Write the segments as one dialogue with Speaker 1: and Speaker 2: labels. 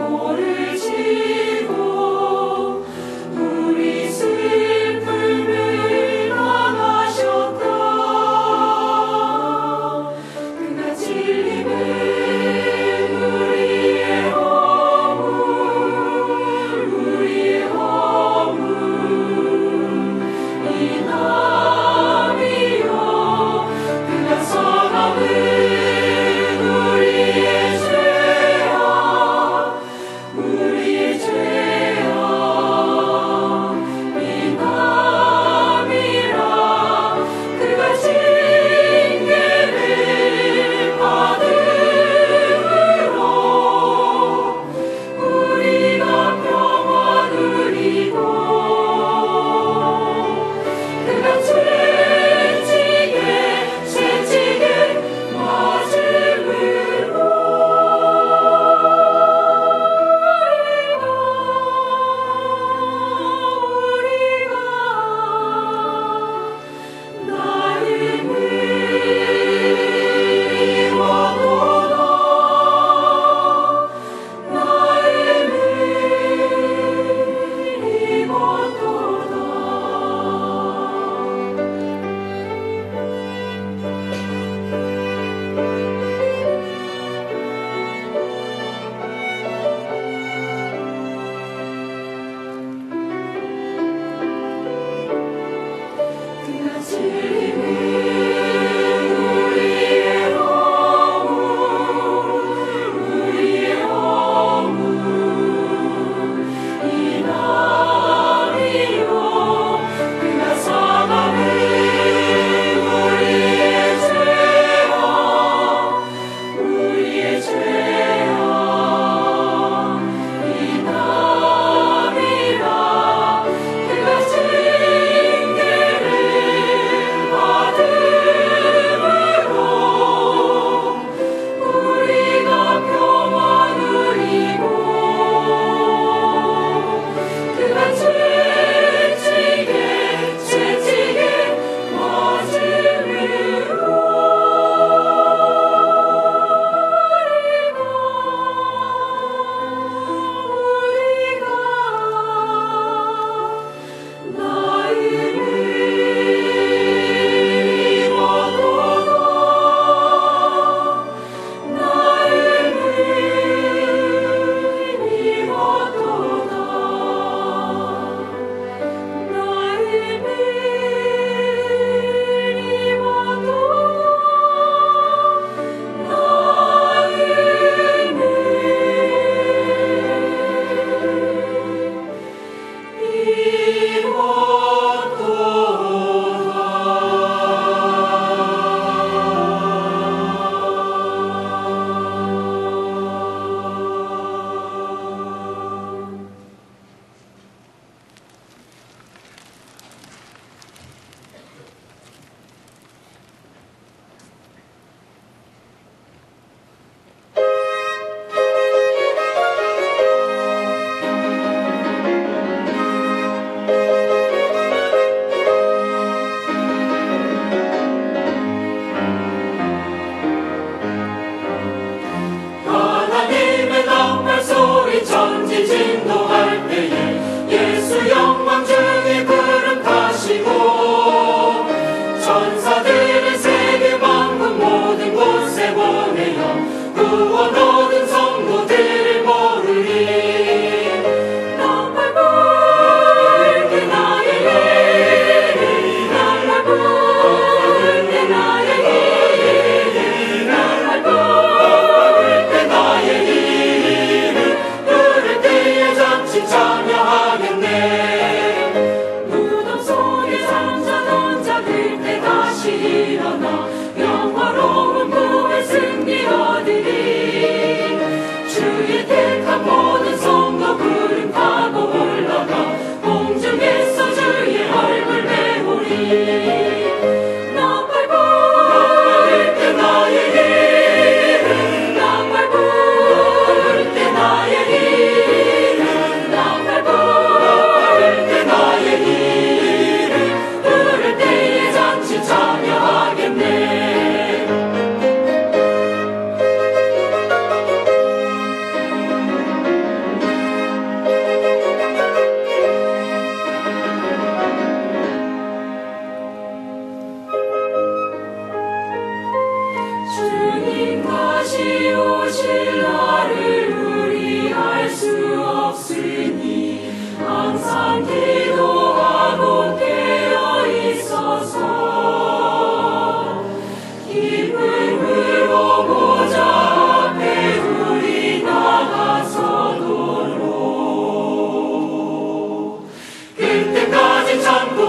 Speaker 1: 너를 지고 우리 슬픔을 당하셨다. 그가 찔림은 우리의 허물 이남이요 그가 상함은 우리의 죄악 우리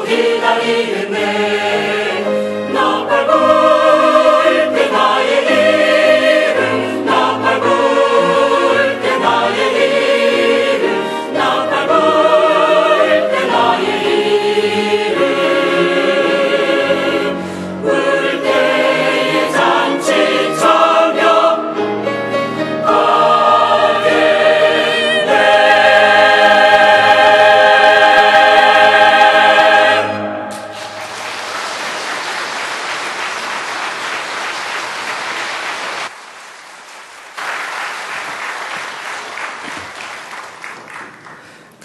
Speaker 1: 기다리네 나 밟을 때 나의 이름 나 밟을 때 나의 이름 나 밟을 때 나의 이름 부를 때의 잔치처럼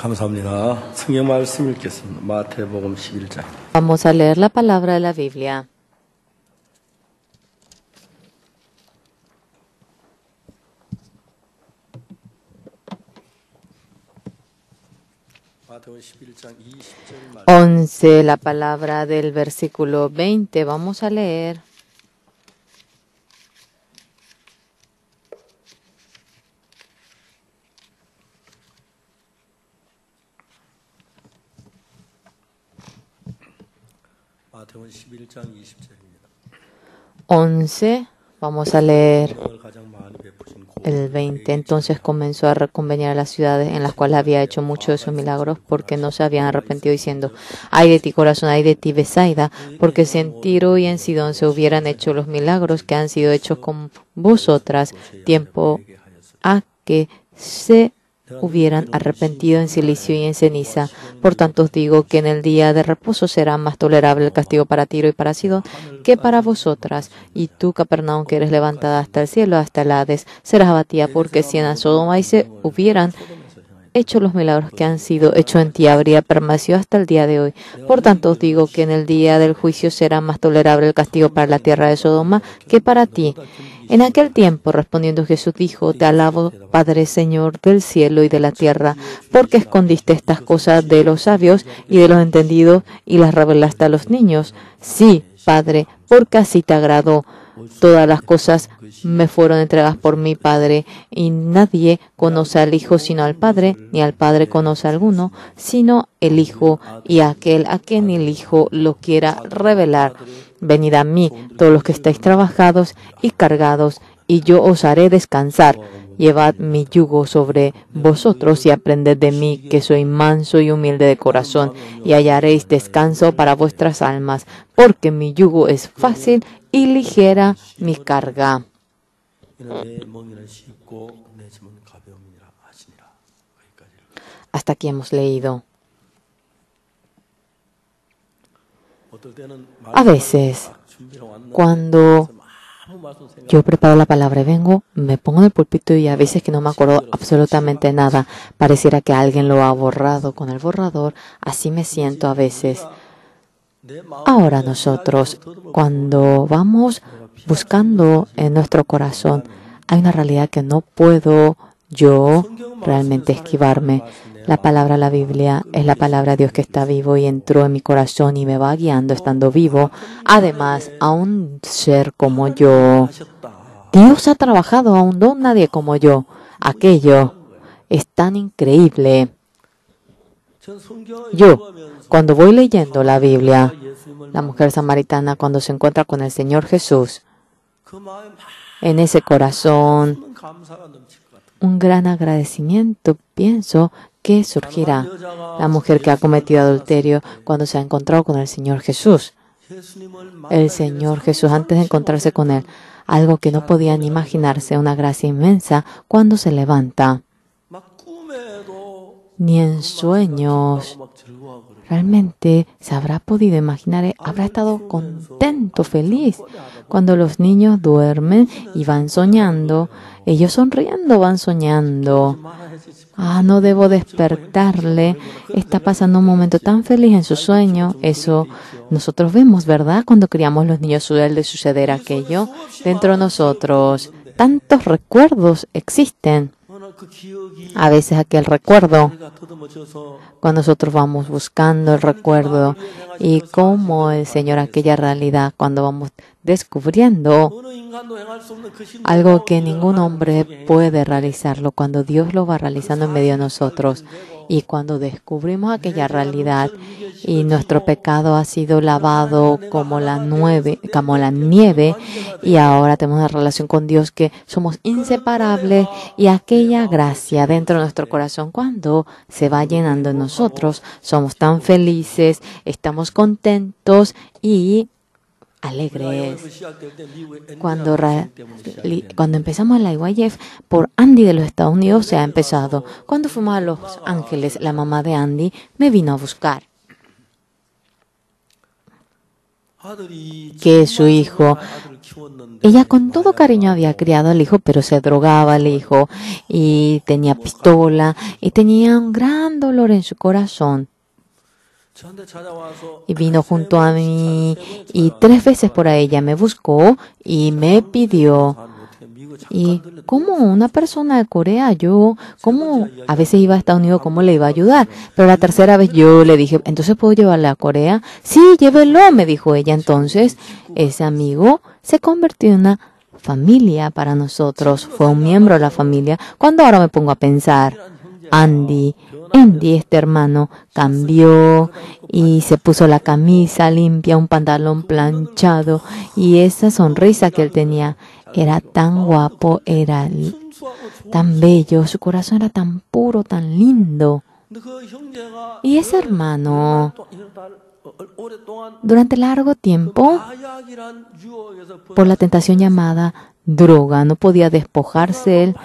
Speaker 2: 감사합니다. 성경 말씀 읽겠습니다. 마태복음 11장.
Speaker 3: Vamos a leer la palabra de la Biblia.
Speaker 2: 마태복음 11장 20절 말.
Speaker 3: 11, la palabra del versículo 20. Vamos a leer.
Speaker 2: 마태복음 11장 20절입니다.
Speaker 3: 11, vamos a leer
Speaker 2: 오늘 가장 많이 베푸신
Speaker 3: el 20. Entonces comenzó a reconvenir a las ciudades en las cuales había hecho muchos de sus milagros porque no se habían arrepentido diciendo, ay de ti corazón, ay de ti Besaida, porque si en Tiro y en Sidón se hubieran hecho los milagros que han sido hechos con vosotras, tiempo a que se hubieran arrepentido en silicio y en ceniza. Por tanto os digo que en el día de reposo será más tolerable el castigo para Tiro y para Sidón que para vosotras. Y tú, Capernaum, que eres levantada hasta el cielo, hasta el Hades, serás abatida, porque si en Sodoma y se hubieran hecho los milagros que han sido hechos en ti, habría permanecido hasta el día de hoy. Por tanto os digo que en el día del juicio será más tolerable el castigo para la tierra de Sodoma que para ti. En aquel tiempo, respondiendo Jesús dijo, te alabo, Padre, Señor del cielo y de la tierra, porque escondiste estas cosas de los sabios y de los entendidos y las revelaste a los niños. Sí, Padre, porque así te agradó. Todas las cosas me fueron entregadas por mi Padre, y nadie conoce al Hijo sino al Padre, ni al Padre conoce a alguno, sino el Hijo, y aquel a quien el Hijo lo quiera revelar. Venid a mí, todos los que estáis trabajados y cargados, y yo os haré descansar. Llevad mi yugo sobre vosotros y aprended de mí, que soy manso y humilde de corazón, y hallaréis descanso para vuestras almas, porque mi yugo es fácil y ligera mi carga. Hasta aquí hemos leído. A veces, cuando yo preparo la palabra y vengo, me pongo en el púlpito y a veces que no me acuerdo absolutamente nada. Pareciera que alguien lo ha borrado con el borrador. Así me siento a veces. Ahora nosotros, cuando vamos buscando en nuestro corazón, hay una realidad que no puedo yo realmente esquivarme. La palabra de la Biblia es la palabra de Dios que está vivo y entró en mi corazón y me va guiando estando vivo. Además, a un ser como yo, Dios ha trabajado a un don nadie como yo. Aquello es tan increíble. Yo, cuando voy leyendo la Biblia, la mujer samaritana cuando se encuentra con el Señor Jesús, en ese corazón, un gran agradecimiento, pienso, que surgirá. La mujer que ha cometido adulterio cuando se ha encontrado con el Señor Jesús. El Señor Jesús, antes de encontrarse con Él, algo que no podían imaginarse, una gracia inmensa cuando se levanta. Ni en sueños realmente se habrá podido imaginar, habrá estado contento, feliz. Cuando los niños duermen y van soñando, ellos sonriendo van soñando. No debo despertarle. Está pasando un momento tan feliz en su sueño. Eso nosotros vemos, ¿verdad? Cuando criamos los niños suele suceder aquello dentro de nosotros. Tantos recuerdos existen. A veces aquel recuerdo, cuando nosotros vamos buscando el recuerdo y cómo el Señor, aquella realidad, cuando vamos descubriendo algo que ningún hombre puede realizarlo, cuando Dios lo va realizando en medio de nosotros. Y cuando descubrimos aquella realidad y nuestro pecado ha sido lavado como la nieve, y ahora tenemos una relación con Dios que somos inseparables, y aquella gracia dentro de nuestro corazón, cuando se va llenando en nosotros, somos tan felices, estamos contentos y alegres. Cuando empezamos la IYF, por Andy de los Estados Unidos se ha empezado. Cuando fuimos a Los Ángeles, la mamá de Andy me vino a buscar. Que su hijo, ella con todo cariño había criado al hijo, pero se drogaba el hijo y tenía pistola y tenía un gran dolor en su corazón. Y vino junto a mí y 3 veces por ahí ella me buscó y me pidió. Y como una persona de Corea, como a veces iba a Estados Unidos, ¿cómo le iba a ayudar? Pero la tercera vez yo le dije, ¿entonces puedo llevarle a Corea? Sí, llévelo, me dijo ella. Entonces, ese amigo se convirtió en una familia para nosotros. Fue un miembro de la familia. Cuando ahora me pongo a pensar, Andy, este hermano, cambió y se puso la camisa limpia, un pantalón planchado, y esa sonrisa que él tenía era tan guapo, era tan bello, su corazón era tan puro, tan lindo. Y ese hermano, durante largo tiempo, por la tentación llamada droga, no podía despojarse él,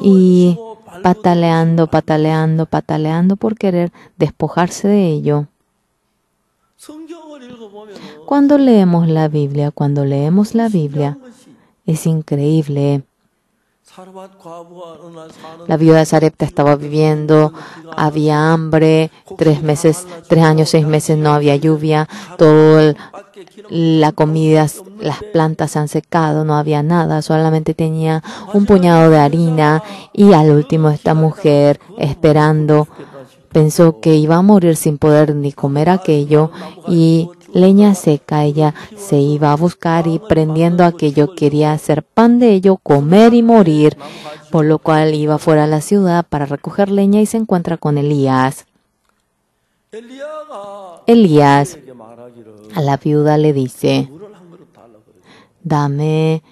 Speaker 3: y pataleando por querer despojarse de ello. Cuando leemos la Biblia, es increíble. La viuda de Sarepta estaba viviendo, había hambre, 3 años, 6 meses no había lluvia, la comida, las plantas se han secado, no había nada, solamente tenía un puñado de harina, y al último esta mujer, esperando, pensó que iba a morir sin poder ni comer aquello, y leña seca ella se iba a buscar, y prendiendo aquello quería hacer pan de ello, comer y morir, por lo cual iba fuera a la ciudad para recoger leña y se encuentra con Elías. Elías a la viuda le dice, dame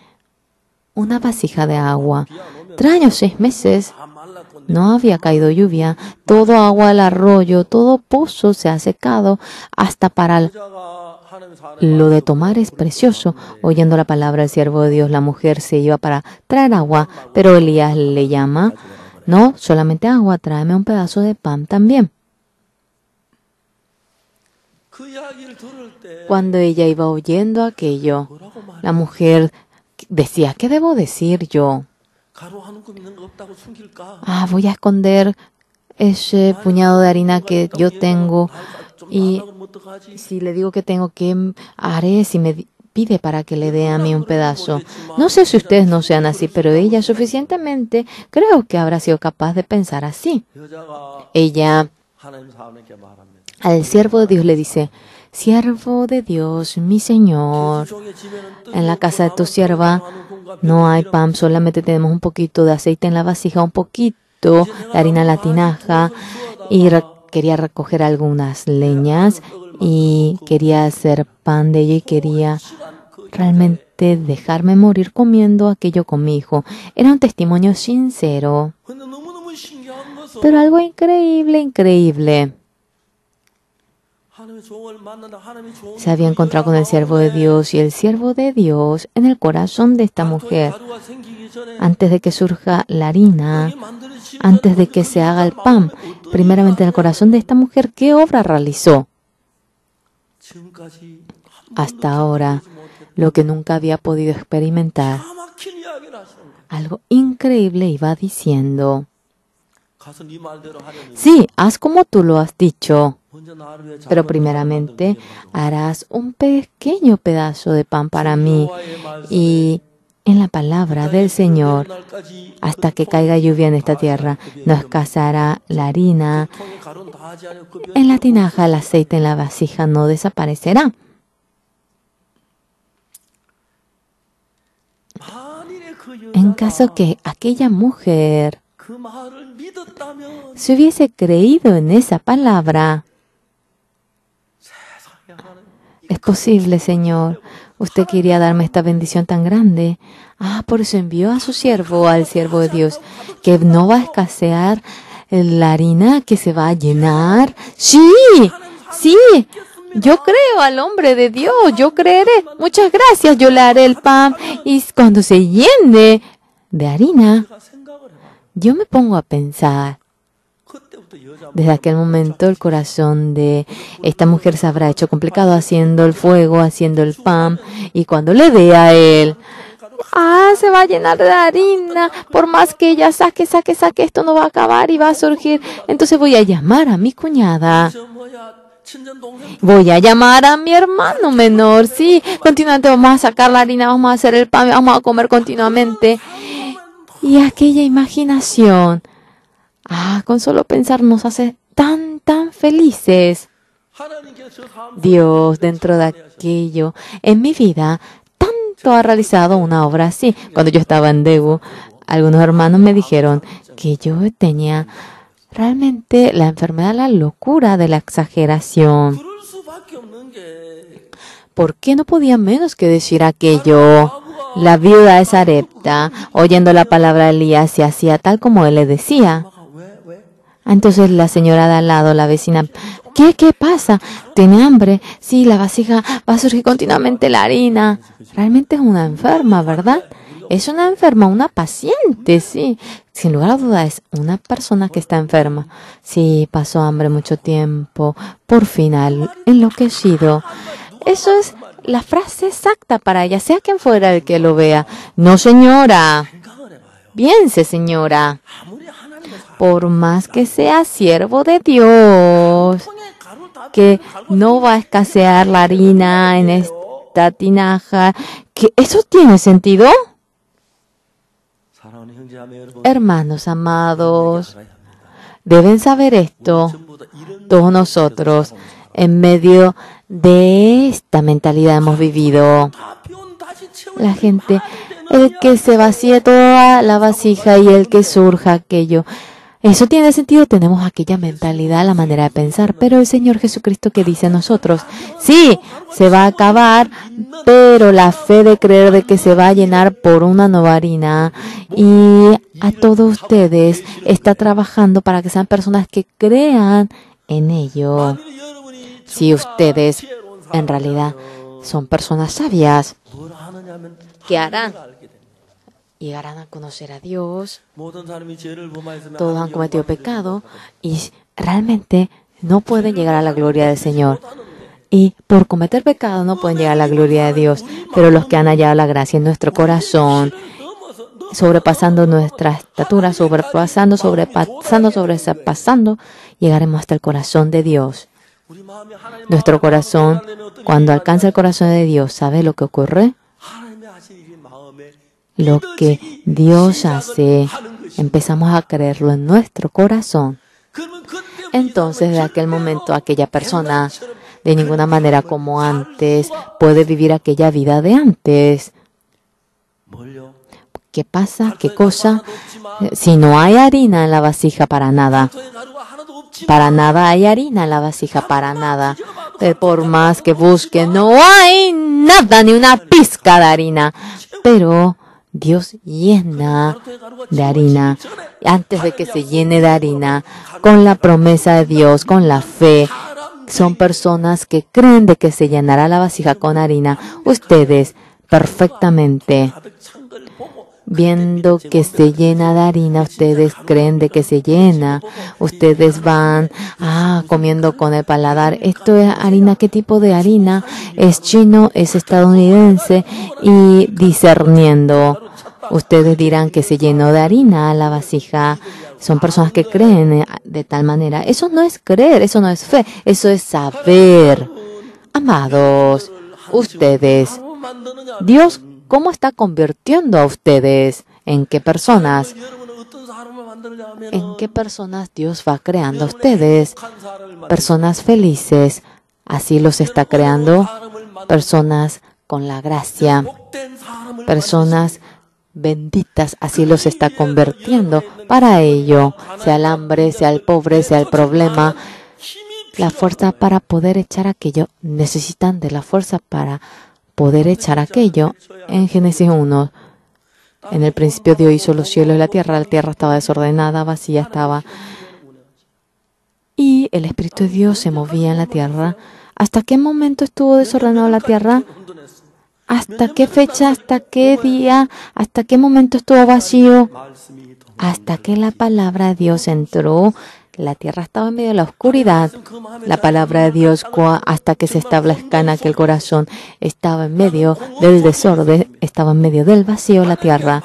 Speaker 3: una vasija de agua. 3 años, 6 meses, no había caído lluvia, todo agua del arroyo, todo pozo se ha secado, hasta para lo de tomar es precioso. Oyendo la palabra del siervo de Dios, la mujer se iba para traer agua, pero Elías le llama, no, solamente agua, tráeme un pedazo de pan también. Cuando ella iba oyendo aquello, la mujer decía, ¿qué debo decir yo? Voy a esconder ese puñado de harina que yo tengo, y si le digo que tengo, ¿qué haré si me pide para que le dé a mí un pedazo? No sé si ustedes no sean así, pero ella suficientemente creo que habrá sido capaz de pensar así. Ella al siervo de Dios le dice, siervo de Dios, mi Señor, en la casa de tu sierva no hay pan, solamente tenemos un poquito de aceite en la vasija, un poquito de harina en la tinaja, y quería recoger algunas leñas y quería hacer pan de ello, y quería realmente dejarme morir comiendo aquello con mi hijo. Era un testimonio sincero, pero algo increíble. Se había encontrado con el siervo de Dios, y el siervo de Dios en el corazón de esta mujer, antes de que surja la harina, antes de que se haga el pan, primeramente en el corazón de esta mujer, ¿qué obra realizó? Hasta ahora, lo que nunca había podido experimentar. Algo increíble iba diciendo. Sí, haz como tú lo has dicho, pero primeramente harás un pequeño pedazo de pan para mí, y en la palabra del Señor, hasta que caiga lluvia en esta tierra, no escaseará la harina en la tinaja, el aceite en la vasija no desaparecerá. En caso que aquella mujer Si hubiese creído en esa palabra, es posible, Señor. Usted quería darme esta bendición tan grande. Por eso envió a su siervo, al siervo de Dios, que no va a escasear la harina, que se va a llenar. Sí, sí. Yo creo al hombre de Dios, yo creeré. Muchas gracias, yo le haré el pan. Y cuando se llene de harina, yo me pongo a pensar. Desde aquel momento el corazón de esta mujer se habrá hecho complicado haciendo el fuego, haciendo el pan. Y cuando le dé a él, se va a llenar de harina. Por más que ella saque, esto no va a acabar y va a surgir. Entonces voy a llamar a mi cuñada. Voy a llamar a mi hermano menor. Sí, continuamente vamos a sacar la harina, vamos a hacer el pan, vamos a comer continuamente. Y aquella imaginación, con solo pensar nos hace tan felices. Dios, dentro de aquello, en mi vida, tanto ha realizado una obra así. Cuando yo estaba en Daegu, algunos hermanos me dijeron que yo tenía realmente la enfermedad, la locura de la exageración. ¿Por qué no podía menos que decir aquello? La viuda de Sarepta, oyendo la palabra de Elías, se hacía tal como él le decía. Entonces la señora de al lado, la vecina, ¿qué pasa? ¿Tiene hambre? Sí, la vasija va a surgir continuamente la harina. Realmente es una enferma, ¿verdad? Es una enferma, una paciente, sí. Sin lugar a dudas, es una persona que está enferma. Sí, pasó hambre mucho tiempo. Por fin ha enloquecido. Eso es la frase exacta para ella, sea quien fuera el que lo vea. No, señora. Piense, señora. Por más que sea siervo de Dios, que no va a escasear la harina en esta tinaja, ¿que eso tiene sentido? Hermanos amados, deben saber esto. Todos nosotros, en medio de esta mentalidad hemos vivido. La gente, el que se vacíe toda la vasija y el que surja aquello. Eso tiene sentido, tenemos aquella mentalidad, la manera de pensar, pero el Señor Jesucristo que dice a nosotros, sí, se va a acabar, pero la fe de creer de que se va a llenar por una nueva harina, y a todos ustedes está trabajando para que sean personas que crean en ello. Si ustedes en realidad son personas sabias, ¿qué harán? Llegarán a conocer a Dios. Todos han cometido pecado y realmente no pueden llegar a la gloria del Señor. Y por cometer pecado no pueden llegar a la gloria de Dios. Pero los que han hallado la gracia en nuestro corazón, sobrepasando nuestra estatura, sobrepasando, llegaremos hasta el corazón de Dios. Nuestro corazón, cuando alcanza el corazón de Dios, ¿sabe lo que ocurre? Lo que Dios hace, empezamos a creerlo en nuestro corazón. Entonces, de aquel momento, aquella persona, de ninguna manera como antes, puede vivir aquella vida de antes. ¿Qué pasa? ¿Qué cosa? Si no hay harina en la vasija, para nada. Para nada hay harina en la vasija, para nada. Por más que busque, no hay nada, ni una pizca de harina. Pero Dios llena de harina. Antes de que se llene de harina, con la promesa de Dios, con la fe, son personas que creen de que se llenará la vasija con harina. Ustedes perfectamente, viendo que se llena de harina, ustedes creen de que se llena. Ustedes van comiendo con el paladar. Esto es harina. ¿Qué tipo de harina? Es chino, es estadounidense, y discerniendo. Ustedes dirán que se llenó de harina la vasija. Son personas que creen de tal manera. Eso no es creer, eso no es fe, eso es saber. Amados, ustedes, Dios, ¿cómo está convirtiendo a ustedes? ¿En qué personas? ¿En qué personas Dios va creando a ustedes? Personas felices. Así los está creando. Personas con la gracia. Personas benditas, así los está convirtiendo. Para ello, sea el hambre, sea el pobre, sea el problema, la fuerza para poder echar aquello, necesitan de la fuerza para poder echar aquello. En Génesis 1, en el principio Dios hizo los cielos y la tierra estaba desordenada, vacía estaba, y el Espíritu de Dios se movía en la tierra. ¿Hasta qué momento estuvo desordenada la tierra? ¿Hasta qué fecha? ¿Hasta qué día? ¿Hasta qué momento estuvo vacío? Hasta que la palabra de Dios entró. La tierra estaba en medio de la oscuridad. La palabra de Dios, hasta que se establezca en aquel corazón, estaba en medio del desorden, estaba en medio del vacío la tierra.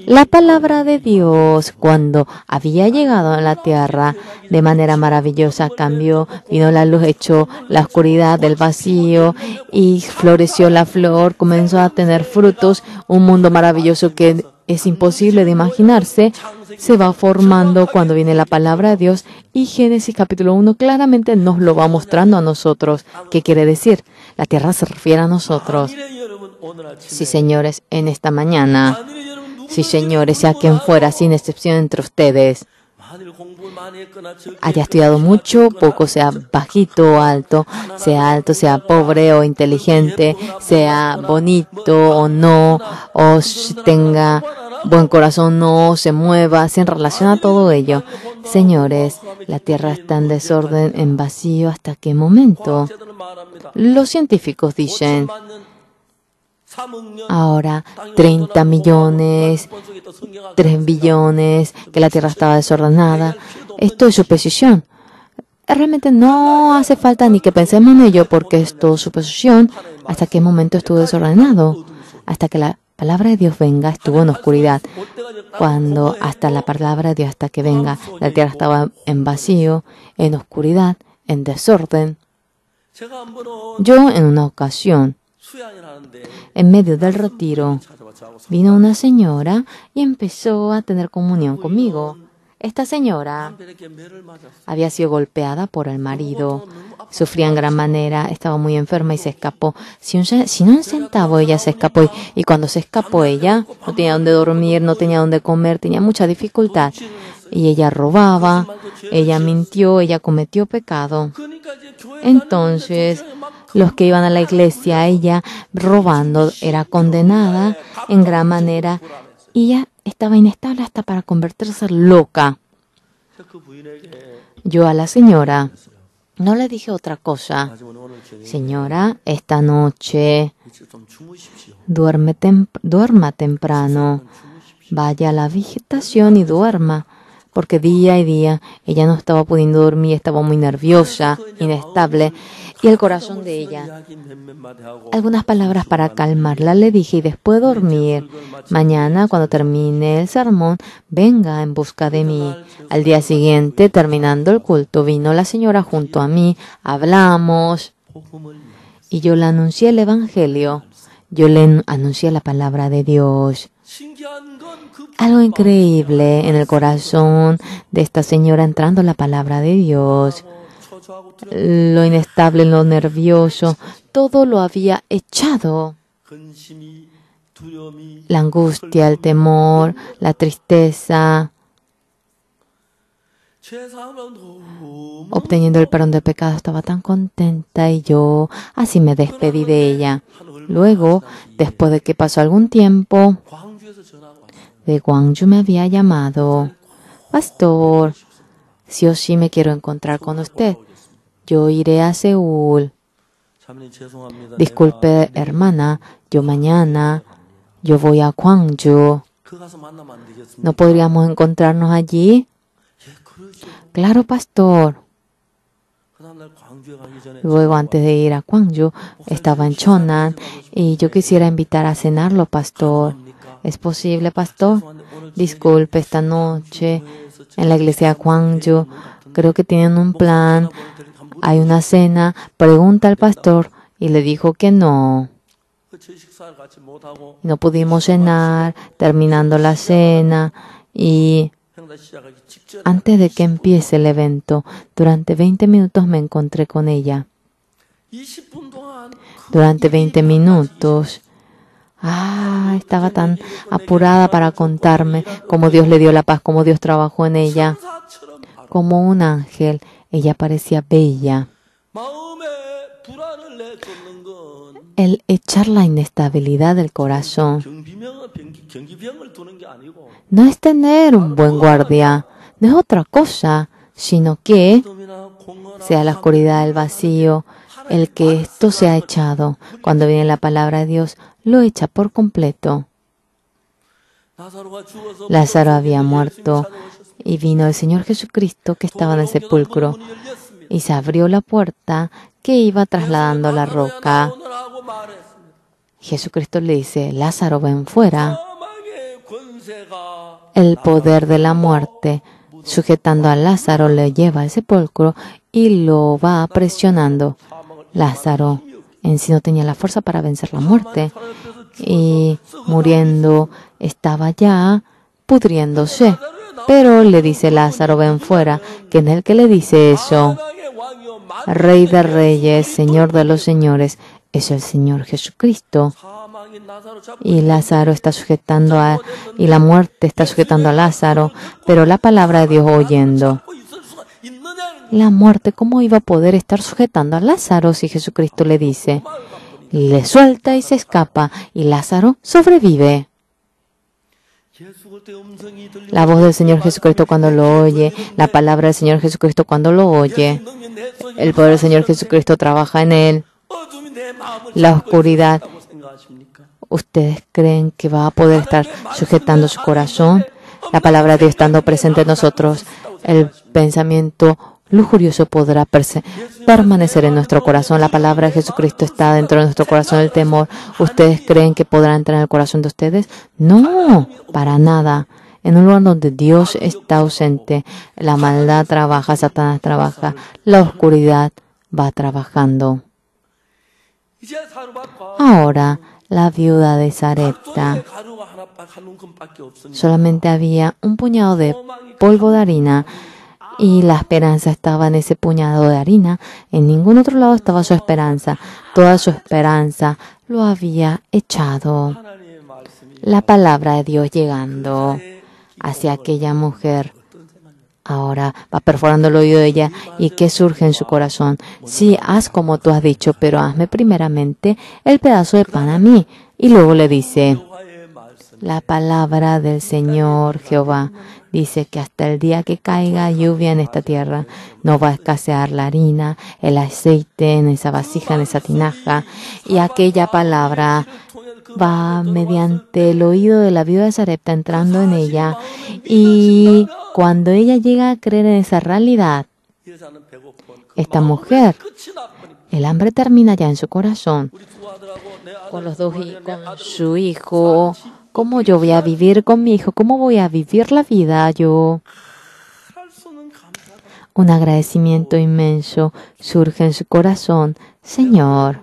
Speaker 3: La palabra de Dios, cuando había llegado a la tierra de manera maravillosa, cambió, vino la luz, echó la oscuridad del vacío y floreció la flor, comenzó a tener frutos, un mundo maravilloso que es imposible de imaginarse, se va formando cuando viene la palabra de Dios, y Génesis capítulo 1 claramente nos lo va mostrando a nosotros. ¿Qué quiere decir? La tierra se refiere a nosotros. Sí, señores, en esta mañana, sí, señores, sea quien fuera, sin excepción entre ustedes, haya estudiado mucho, poco, sea bajito o alto, sea pobre o inteligente, sea bonito o no, o tenga buen corazón o no, se mueva, sin relación a todo ello. Señores, la tierra está en desorden, en vacío, ¿hasta qué momento? Los científicos dicen, ahora 30 millones, 3 billones, que la tierra estaba desordenada. Esto es suposición. Realmente no hace falta ni que pensemos en ello, porque es todo suposición. ¿Hasta qué momento estuvo desordenado? Hasta que la palabra de Dios venga, estuvo en oscuridad. Cuando hasta la palabra de Dios, hasta que venga, la tierra estaba en vacío, en oscuridad, en desorden. Yo en una ocasión, en medio del retiro, vino una señora y empezó a tener comunión conmigo. Esta señora había sido golpeada por el marido, sufría en gran manera, estaba muy enferma y se escapó. Si no un centavo, ella se escapó, y cuando se escapó ella, no tenía dónde dormir, no tenía dónde comer, tenía mucha dificultad. Y ella robaba, ella mintió, ella cometió pecado. Entonces, los que iban a la iglesia, ella robando, era condenada en gran manera, y ella estaba inestable hasta para convertirse loca. Yo a la señora no le dije otra cosa. Señora, esta noche duerma temprano, vaya a la habitación y duerma. Porque día y día ella no estaba pudiendo dormir, estaba muy nerviosa, inestable, y el corazón de ella. Algunas palabras para calmarla le dije, y después de dormir, mañana cuando termine el sermón, venga en busca de mí. Al día siguiente, terminando el culto, vino la señora junto a mí, hablamos, y yo le anuncié el Evangelio, yo le anuncié la palabra de Dios. Algo increíble en el corazón de esta señora entrando la palabra de Dios. Lo inestable, lo nervioso, todo lo había echado. La angustia, el temor, la tristeza. Obteniendo el perdón de pecado, estaba tan contenta, y yo así me despedí de ella. Luego, después de que pasó algún tiempo, de Gwangju me había llamado. Pastor, sí o sí me quiero encontrar con usted. Yo iré a Seúl. Disculpe, hermana, yo voy a Gwangju. ¿No podríamos encontrarnos allí? Claro, pastor. Luego, antes de ir a Gwangju, estaba en Cheonan y yo quisiera invitar a cenarlo, pastor. ¿Es posible, pastor? Disculpe, esta noche en la iglesia de Gwangju creo que tienen un plan. Hay una cena. Pregunta al pastor y le dijo que no. No pudimos cenar, terminando la cena, y antes de que empiece el evento, durante 20 minutos me encontré con ella. Durante 20 minutos Estaba tan apurada para contarme cómo Dios le dio la paz, cómo Dios trabajó en ella.
Speaker 2: 천사처럼
Speaker 3: Como un ángel, ella parecía bella.
Speaker 2: 마음에 불안을 내쫓는 건
Speaker 3: El echar la inestabilidad del corazón
Speaker 2: 경비병을 두는 게 아니고
Speaker 3: no es tener un buen guardia, no es otra cosa, sino que
Speaker 2: 어둠이나 공허나
Speaker 3: sea la oscuridad, el vacío, el que esto se ha echado. Cuando viene la palabra de Dios, lo echa por completo.
Speaker 2: 나사로가 죽어서
Speaker 3: Lázaro había muerto y vino el Señor Jesucristo que estaba en el sepulcro
Speaker 2: 문이 열렸습니다.
Speaker 3: y se abrió la puerta que iba trasladando la roca.
Speaker 2: 나오너라고 말했습니다.
Speaker 3: Jesucristo le dice, Lázaro, ven fuera.
Speaker 2: 사망의 권세가
Speaker 3: El poder de la muerte, sujetando a Lázaro, le lleva al sepulcro y lo va presionando. Lázaro en sí no tenía la fuerza para vencer la muerte y muriendo estaba ya pudriéndose. Pero le dice Lázaro, ven fuera, que es el que le dice eso.
Speaker 2: 사망의 왕이요
Speaker 3: Rey de reyes, Señor de los señores, es el Señor Jesucristo.
Speaker 2: 사망인 나사로 잡고
Speaker 3: Y Lázaro está sujetando y la muerte está sujetando a Lázaro, pero la palabra de Dios oyendo.
Speaker 2: 있을 수가 있느냐는
Speaker 3: La muerte, ¿cómo iba a poder estar sujetando a Lázaro si Jesucristo le dice? Le suelta y se escapa, y Lázaro sobrevive.
Speaker 2: 예수 그리스도의 음성이 들리고
Speaker 3: La voz del Señor Jesucristo cuando lo oye, la palabra del Señor Jesucristo cuando lo oye,
Speaker 2: 능력이 내 속에
Speaker 3: el poder del Señor Jesucristo trabaja en él.
Speaker 2: 어둠이 내 마음을
Speaker 3: La
Speaker 2: 잡고
Speaker 3: oscuridad,
Speaker 2: 있다고 생각하십니까?
Speaker 3: ¿ustedes creen que va a poder estar sujetando su corazón? La palabra de Dios estando presente en nosotros, el pensamiento lujurioso podrá permanecer en nuestro corazón. La palabra de Jesucristo está dentro de nuestro corazón, el temor. ¿Ustedes creen que podrá entrar en el corazón de ustedes? No, para nada. En un lugar donde Dios está ausente, la maldad trabaja, Satanás trabaja, la oscuridad va trabajando.
Speaker 2: 이제 사르밧과
Speaker 3: Ahora, la viuda de Sarepta,
Speaker 2: 가루가 한 움큼밖에 없습니다.
Speaker 3: solamente había un puñado de polvo de harina y la esperanza estaba en ese puñado de harina. En ningún otro lado estaba su esperanza. Toda su esperanza lo había echado.
Speaker 2: 하나님의 말씀이
Speaker 3: La palabra de Dios llegando hacia aquella mujer. Ahora va perforando el oído de ella y ¿qué surge en su corazón? Sí, haz como tú has dicho, pero hazme primeramente el pedazo de pan a mí. Y luego le dice,
Speaker 2: 여호와의 말씀
Speaker 3: la palabra del Señor Jehová dice que hasta el día que caiga lluvia en esta tierra no va a escasear la harina, el aceite en esa vasija, en esa tinaja. Y aquella palabra va mediante el oído de la viuda de Sarepta entrando en ella. Y cuando ella llega a creer en esa realidad,
Speaker 2: 이 여자는 배고픈
Speaker 3: esta mujer,
Speaker 2: 끝이 나버린
Speaker 3: el hambre termina ya en su corazón.
Speaker 2: 우리 두 아들하고 내 아들
Speaker 3: Con los dos con su hijo, ¿cómo yo voy a vivir con mi hijo? ¿Cómo voy a vivir la vida yo?
Speaker 2: 할 수는 감사가
Speaker 3: Un agradecimiento inmenso surge en su corazón. Señor,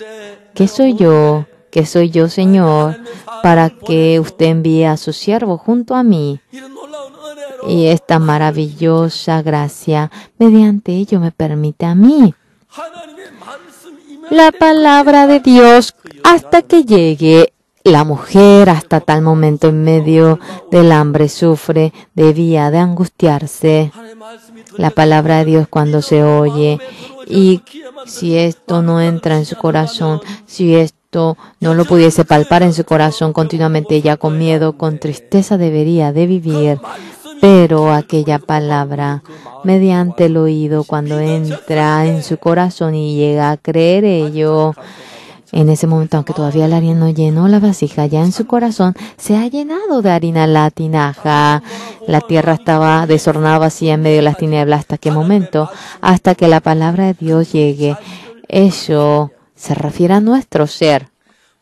Speaker 3: ¿qué soy yo? ¿Qué soy yo, Señor? Para que usted envíe a su siervo junto a mí.
Speaker 2: 이런 놀라운 은혜로
Speaker 3: Y esta maravillosa gracia, mediante ello me permite a mí
Speaker 2: 하나님의 말씀 임해
Speaker 3: la palabra de Dios hasta que llegue. La mujer hasta tal momento en medio del hambre sufre, debía de angustiarse.
Speaker 2: 하나님의 말씀이
Speaker 3: La palabra de Dios cuando se oye y si esto no entra en su corazón, si esto no lo pudiese palpar en su corazón continuamente, ella con miedo, con tristeza debería de vivir. Pero aquella palabra, mediante el oído, cuando entra en su corazón y llega a creer ello, en ese momento, aunque todavía la harina no llenó la vasija, ya en su corazón se ha llenado de harina la tinaja. La tierra estaba desordenada, vacía en medio de las tinieblas. ¿Hasta qué momento? Hasta que la palabra de Dios llegue. Eso se refiere a nuestro ser.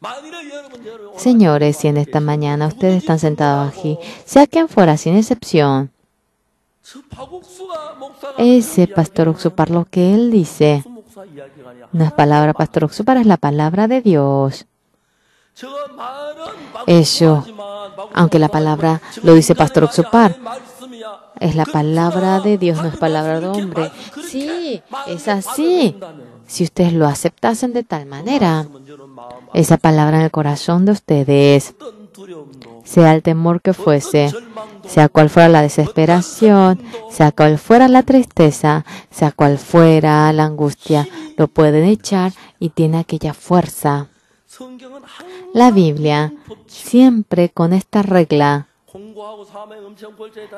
Speaker 2: 만일에 여러분
Speaker 3: Señores, si en esta mañana ustedes están sentados aquí, sea quien fuera, sin excepción,
Speaker 2: 저 박옥수가 목사가
Speaker 3: ese pastor Oxupar, lo que él dice,
Speaker 2: 목사 이야기가 아니야.
Speaker 3: no es palabra pastor Oxupar, es la palabra de Dios.
Speaker 2: 저 말은
Speaker 3: Eso,
Speaker 2: 박옥수지만
Speaker 3: aunque la palabra lo dice pastor Oxupar,
Speaker 2: 말씀이야.
Speaker 3: es la palabra de Dios, no es palabra de hombre. Sí, es así. Si ustedes lo aceptasen de tal manera, esa palabra en el corazón de ustedes, sea el temor que fuese, sea cual fuera la desesperación, sea cual fuera la tristeza, sea cual fuera la angustia, lo pueden echar y tiene aquella fuerza. La Biblia, siempre con esta regla,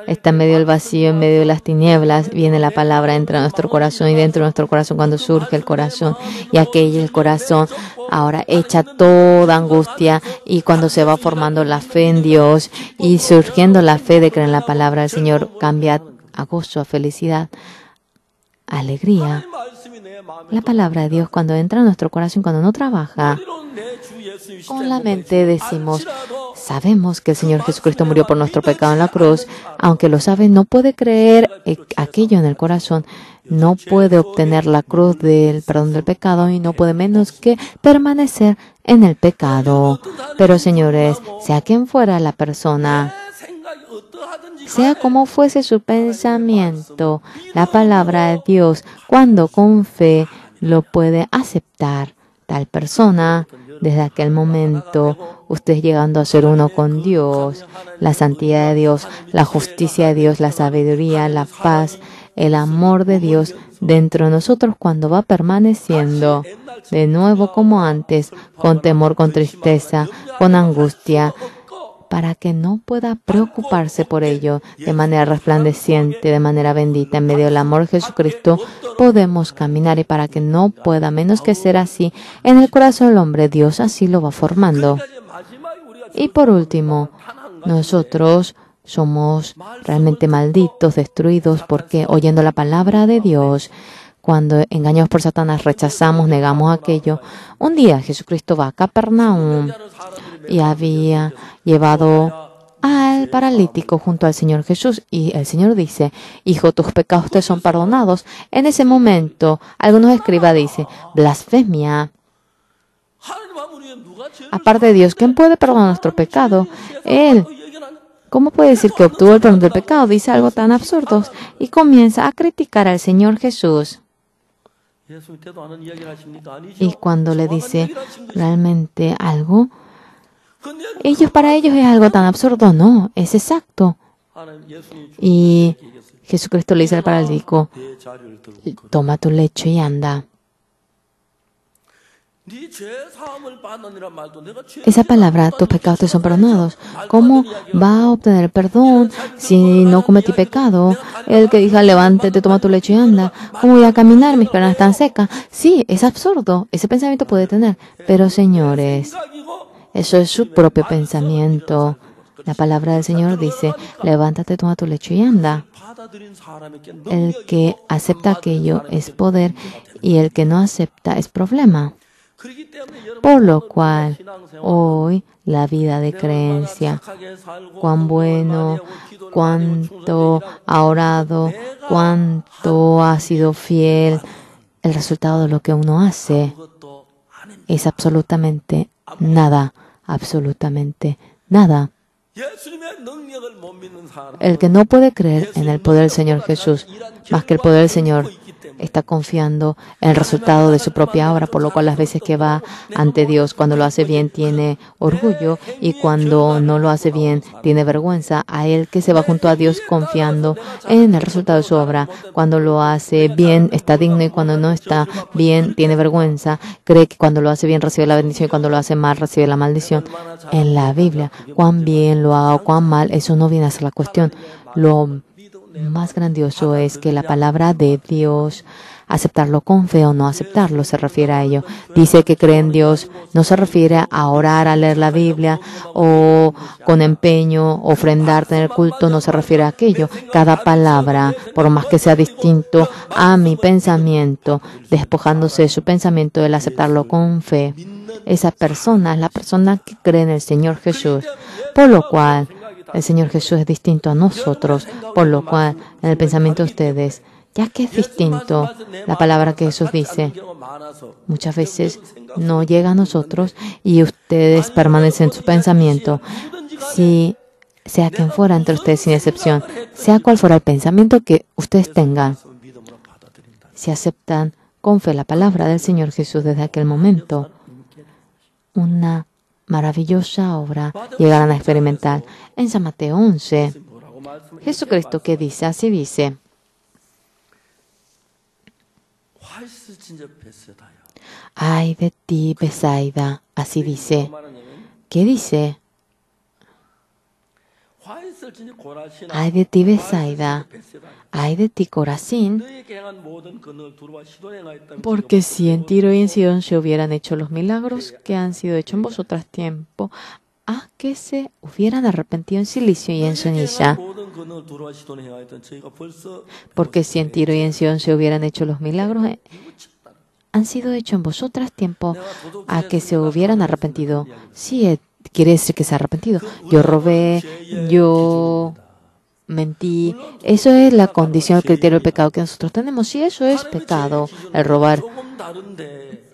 Speaker 3: está en medio del vacío, en medio de las tinieblas, viene la palabra entre nuestro corazón y dentro de nuestro corazón cuando surge el corazón y aquello el corazón ahora echa toda angustia y cuando se va formando la fe en Dios y surgiendo la fe de creer en la palabra del Señor cambia a gozo, a felicidad, a alegría. La palabra de Dios cuando entra en nuestro corazón, cuando no trabaja, con la mente decimos, sabemos que el Señor Jesucristo murió por nuestro pecado en la cruz. Aunque lo sabe, no puede creer aquello en el corazón. No puede obtener la cruz del perdón del pecado y no puede menos que permanecer en el pecado. Pero, señores, sea quien fuera la persona, sea como fuese su pensamiento, la palabra de Dios, cuando con fe lo puede aceptar tal persona, desde aquel momento, usted llegando a ser uno con Dios, la santidad de Dios, la justicia de Dios, la sabiduría, la paz, el amor de Dios dentro de nosotros cuando va permaneciendo de nuevo como antes, con temor, con tristeza, con angustia, para que no pueda preocuparse por ello de manera resplandeciente, de manera bendita, en medio del amor de Jesucristo, podemos caminar y para que no pueda menos que ser así, en el corazón del hombre, Dios así lo va formando. Y por último, nosotros somos realmente malditos, destruidos, porque oyendo la palabra de Dios, cuando engañados por Satanás rechazamos, negamos aquello. Un día Jesucristo va a Capernaum y había llevado al paralítico junto al Señor Jesús y el Señor dice, hijo, tus pecados te son perdonados. En ese momento, algunos escribas dicen, blasfemia. Aparte de Dios, ¿quién puede perdonar nuestro pecado? Él. ¿Cómo puede decir que obtuvo el perdón del pecado? Dice algo tan absurdo y comienza a criticar al Señor Jesús. Y cuando le dice realmente algo, para ellos es algo tan absurdo. No, es exacto. Y Jesucristo le dice al paralítico, toma tu lecho y anda. Esa palabra, tus pecados te son perdonados. ¿Cómo va a obtener perdón si no cometí pecado? El que dijo, levántate, toma tu lecho y anda. ¿Cómo voy a caminar? Mis piernas están secas. Sí, es absurdo. Ese pensamiento puede tener. Pero, señores, eso es su propio pensamiento. La palabra del Señor dice, levántate, toma tu lecho y anda. El que acepta aquello es poder y el que no acepta es problema. Por lo cual, hoy la vida de creencia, cuán bueno, cuánto ha orado, cuánto ha sido fiel, el resultado de lo que uno hace es absolutamente nada, absolutamente nada. El que no puede creer en el poder del Señor Jesús, más que el poder del Señor, está confiando en el resultado de su propia obra, por lo cual las veces que va ante Dios, cuando lo hace bien, tiene orgullo y cuando no lo hace bien, tiene vergüenza. A él que se va junto a Dios confiando en el resultado de su obra. Cuando lo hace bien, está digno y cuando no está bien, tiene vergüenza. Cree que cuando lo hace bien, recibe la bendición y cuando lo hace mal, recibe la maldición. En la Biblia, cuán bien lo haga o cuán mal, eso no viene a ser la cuestión. Lo más grandioso es que la palabra de Dios, aceptarlo con fe o no aceptarlo, se refiere a ello. Dice que cree en Dios, no se refiere a orar, a leer la Biblia o con empeño, ofrendar, tener culto, no se refiere a aquello. Cada palabra, por más que sea distinto a mi pensamiento, despojándose de su pensamiento, el aceptarlo con fe, esa persona es la persona que cree en el Señor Jesús, por lo cual el Señor Jesús es distinto a nosotros, por lo cual en el pensamiento de ustedes, ya que es distinto, la palabra que Jesús dice muchas veces no llega a nosotros y ustedes permanecen en su pensamiento. Si sea quien fuera entre ustedes sin excepción, sea cual fuera el pensamiento que ustedes tengan, si aceptan con fe la palabra del Señor Jesús desde aquel momento, una maravillosa obra llegarán a experimentar. En San Mateo 11, Jesucristo, ¿qué dice? Así dice: ay de ti, Besaida. Así dice. ¿Qué dice? Ay de ti, Besaida. Ay de ti, Corazín. Porque si en Tiro y en Sidón se hubieran hecho los milagros que han sido hechos en vosotras tiempo, a que se hubieran arrepentido en silicio y en ceniza. Porque si en Tiro y en Sidón se hubieran hecho los milagros han sido hechos en vosotras tiempo, a que se hubieran arrepentido. Sí, quiere decir que se ha arrepentido. Yo robé, yo mentí. Eso es la condición, el criterio del pecado que nosotros tenemos. Sí, eso es pecado, el robar.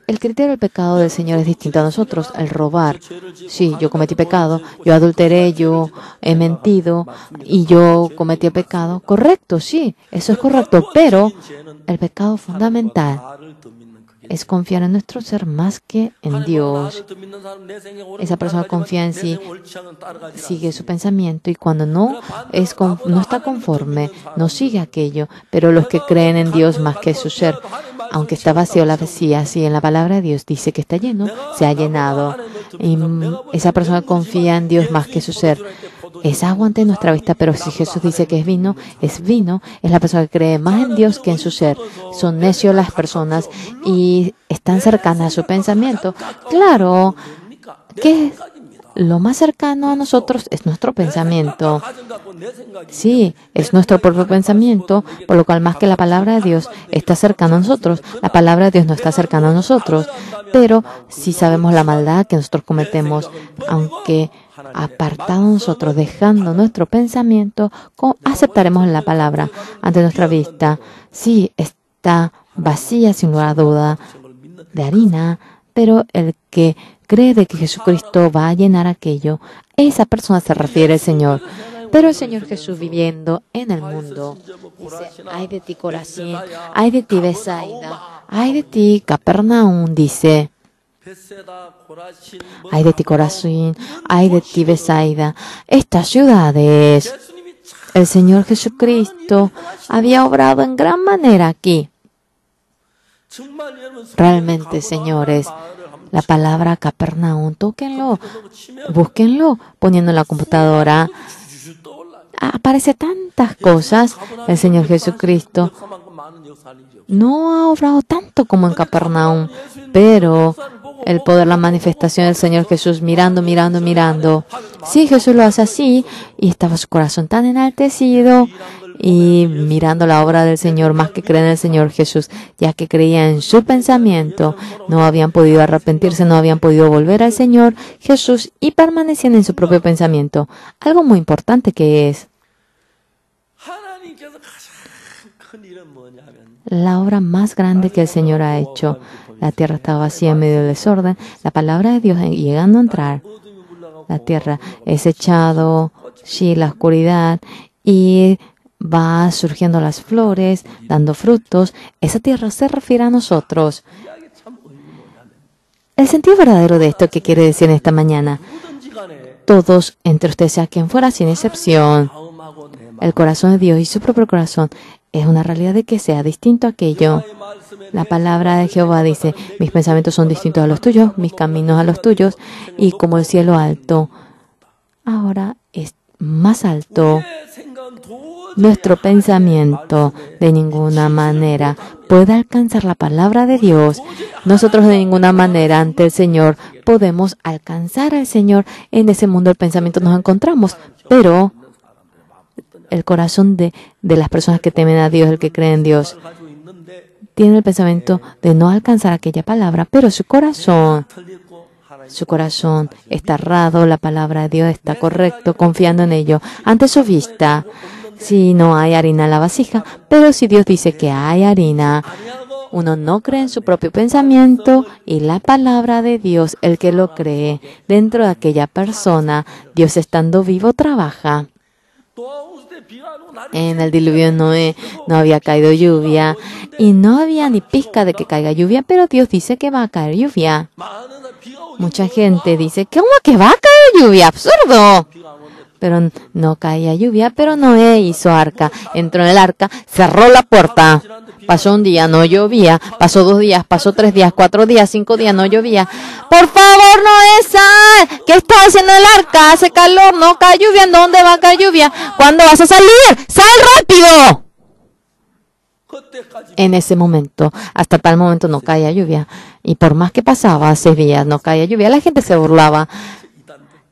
Speaker 3: El criterio del pecado del Señor es distinto a nosotros, el robar. Sí, yo cometí pecado, yo adulteré, yo he mentido y yo cometí el pecado. Correcto, sí, eso es correcto, pero el pecado fundamental es confiar en nuestro ser más que en Dios. Esa persona confía en sí, sigue su pensamiento y cuando no está conforme, no sigue aquello. Pero los que creen en Dios más que su ser, aunque está vacío la vacía, si en la palabra de Dios dice que está lleno, se ha llenado. Y esa persona confía en Dios más que su ser. Es agua ante nuestra vista, pero si Jesús dice que es vino, es la persona que cree más en Dios que en su ser. Son necios las personas y están cercanas a su pensamiento. Claro que lo más cercano a nosotros es nuestro pensamiento. Sí, es nuestro propio pensamiento, por lo cual más que la palabra de Dios está cercana a nosotros. La palabra de Dios no está cercana a nosotros, pero si sabemos la maldad que nosotros cometemos, aunque apartado nosotros, dejando nuestro pensamiento, aceptaremos la palabra ante nuestra vista. Sí, está vacía sin lugar a duda de harina, pero el que cree de que Jesucristo va a llenar aquello, esa persona se refiere al Señor. Pero el Señor Jesús viviendo en el mundo dice: ay de ti, Corazín, ay de ti, Besaida, ay de ti, Capernaum, dice. Ay de ti, Corazín, ay de ti, Besaida. Estas ciudades, el Señor Jesucristo había obrado en gran manera aquí. Realmente, señores, la palabra Capernaum, tóquenlo, búsquenlo, poniendo en la computadora. Aparece tantas cosas. El Señor Jesucristo no ha obrado tanto como en Capernaum, pero el poder, la manifestación del Señor Jesús mirando. Sí, Jesús lo hace así y estaba su corazón tan enaltecido y mirando la obra del Señor más que creen en el Señor Jesús, ya que creía en su pensamiento, no habían podido arrepentirse, no habían podido volver al Señor Jesús y permanecían en su propio pensamiento. Algo muy importante que es la obra más grande que el Señor ha hecho. La tierra estaba vacía en medio del desorden. La palabra de Dios llegando a entrar. La tierra es echado, sí, la oscuridad, y va surgiendo las flores, dando frutos. Esa tierra se refiere a nosotros. El sentido verdadero de esto, ¿qué quiere decir en esta mañana? Todos, entre ustedes, sea quien fuera, sin excepción, el corazón de Dios y su propio corazón es una realidad de que sea distinto a aquello. La palabra de Jehová dice: mis pensamientos son distintos a los tuyos, mis caminos a los tuyos, y como el cielo alto, ahora es más alto. Nuestro pensamiento de ninguna manera puede alcanzar la palabra de Dios. Nosotros de ninguna manera ante el Señor podemos alcanzar al Señor. En ese mundo del pensamiento nos encontramos, pero el corazón de las personas que temen a Dios, el que cree en Dios, tiene el pensamiento de no alcanzar aquella palabra, pero su corazón está errado, la palabra de Dios está correcto, confiando en ello. Ante su vista, si no hay harina en la vasija, pero si Dios dice que hay harina, uno no cree en su propio pensamiento y la palabra de Dios, el que lo cree dentro de aquella persona, Dios estando vivo trabaja. En el diluvio de Noé no había caído lluvia y no había ni pizca de que caiga lluvia, pero Dios dice que va a caer lluvia. Mucha gente dice, ¿cómo que va a caer lluvia? ¡Absurdo! Pero no caía lluvia, pero Noé hizo arca. Entró en el arca, cerró la puerta. Pasó un día, no llovía. Pasó 2 días, pasó 3 días, 4 días, 5 días, no llovía. Por favor, Noé, sal. ¿Qué estás haciendo en el arca? Hace calor, no cae lluvia. ¿En dónde va a caer lluvia? ¿Cuándo vas a salir? ¡Sal rápido! En ese momento, hasta tal momento no caía lluvia. Y por más que pasaba 6 días, no caía lluvia. La gente se burlaba.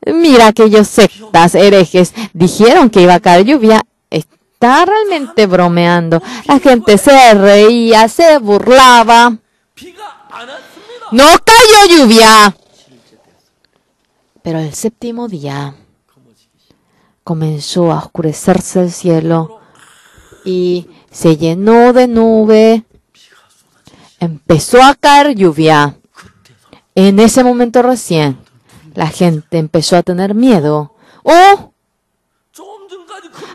Speaker 3: Mira, aquellos sectas, herejes, dijeron que iba a caer lluvia. Está realmente bromeando. La gente se reía, se burlaba. No cayó lluvia. Pero el 7º día comenzó a oscurecerse el cielo y se llenó de nube. Empezó a caer lluvia. En ese momento recién, la gente empezó a tener miedo. ¡Oh!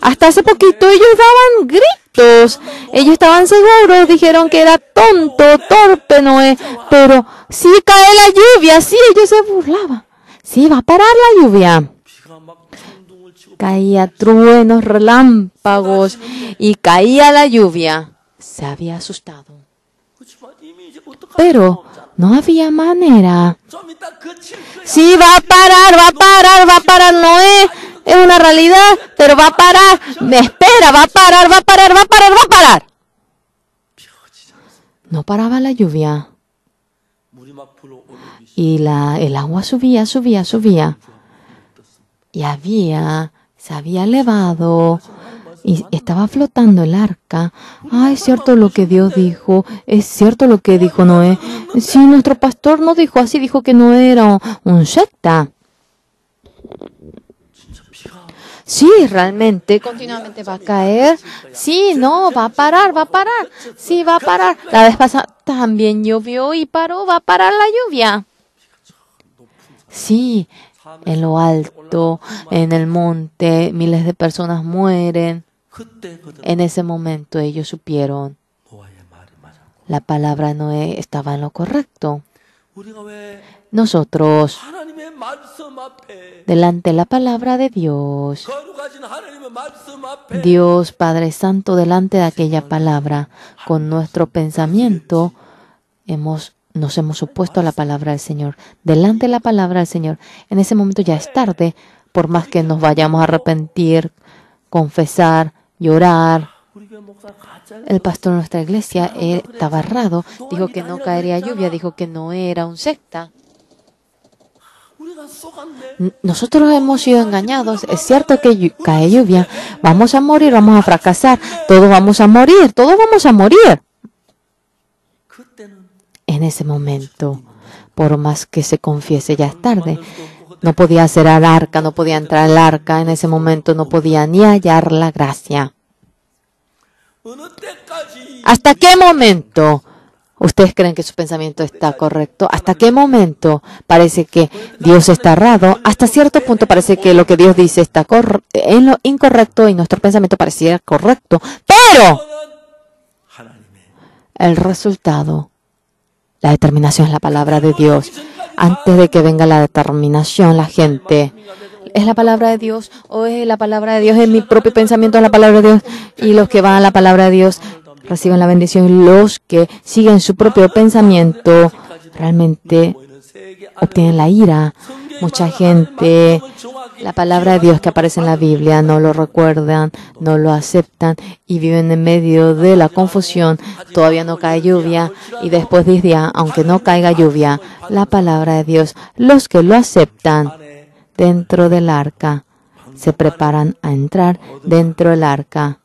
Speaker 3: Hasta hace poquito ellos daban gritos. Ellos estaban seguros, dijeron que era tonto, torpe Noé. Pero sí cae la lluvia, sí, ellos se burlaban. Sí, va a parar la lluvia. Caía truenos, relámpagos y caía la lluvia. Se había asustado. Pero no había manera. Sí, va a parar, Noé. Es una realidad, pero va a parar. Me espera, va a parar. No paraba la lluvia. Y el agua subía. Y se había elevado. Y estaba flotando el arca. Ah, es cierto lo que Dios dijo. Es cierto lo que dijo Noé. Sí, nuestro pastor no dijo así. Dijo que no era un secta. Sí, realmente, continuamente va a caer. Sí, no, va a parar. Sí, va a parar. La vez pasada también llovió y paró. Va a parar la lluvia. Sí, en lo alto, en el monte, miles de personas mueren. En ese momento ellos supieron. La palabra de Noé estaba en lo correcto. Nosotros, delante de la palabra de Dios, Dios Padre Santo, delante de aquella palabra, con nuestro pensamiento, nos hemos opuesto a la palabra del Señor. Delante de la palabra del Señor, en ese momento ya es tarde, por más que nos vayamos a arrepentir, confesar, llorar. El pastor de nuestra iglesia estaba errado, dijo que no caería lluvia, dijo que no era un secta. Nosotros hemos sido engañados. Es cierto que cae lluvia. Vamos a morir, vamos a fracasar. Todos vamos a morir. En ese momento, por más que se confiese, ya es tarde. No podía hacer al arca, no podía entrar al arca. En ese momento no podía ni hallar la gracia. ¿Hasta qué momento ustedes creen que su pensamiento está correcto? ¿Hasta qué momento parece que Dios está errado? Hasta cierto punto parece que lo que Dios dice está en lo incorrecto y nuestro pensamiento pareciera correcto. Pero el resultado, la determinación es la palabra de Dios. Antes de que venga la determinación, la gente, ¿es la palabra de Dios o es la palabra de Dios? Es mi propio pensamiento, es la palabra de Dios. Y los que van a la palabra de Dios reciben la bendición. Y los que siguen su propio pensamiento realmente obtienen la ira. Mucha gente, la palabra de Dios que aparece en la Biblia, no lo recuerdan, no lo aceptan y viven en medio de la confusión. Todavía no cae lluvia y después de 10 días, aunque no caiga lluvia, la palabra de Dios, los que lo aceptan dentro del arca, se preparan a entrar dentro del arca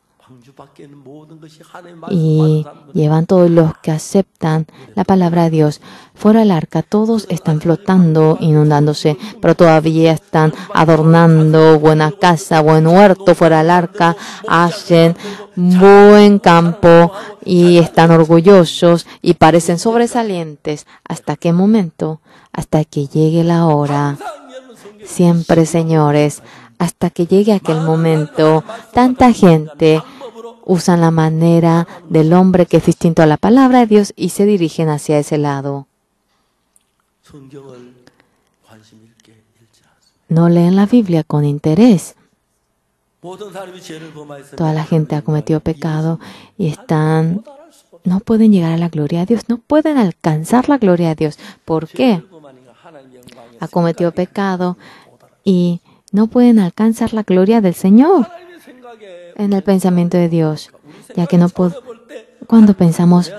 Speaker 3: y llevan todos los que aceptan la palabra de Dios fuera del arca. Todos están flotando, inundándose, pero todavía están adornando buena casa, buen huerto fuera del arca, hacen buen campo y están orgullosos y parecen sobresalientes. ¿Hasta qué momento? Hasta que llegue la hora. Siempre, señores, hasta que llegue aquel momento, tanta gente usa la manera del hombre que es distinto a la palabra de Dios y se dirigen hacia ese lado.
Speaker 2: 성경을 관심 있게 읽지 않습니다.
Speaker 3: No leen la Biblia con interés.
Speaker 2: 모든 사람이 죄를 범하였으면
Speaker 3: Toda la gente ha cometido pecado y no pueden llegar a la gloria de Dios, no pueden alcanzar la gloria de Dios. ¿Por qué? Ha cometido pecado y no pueden alcanzar la gloria del Señor en el pensamiento de Dios, ya que cuando pensamos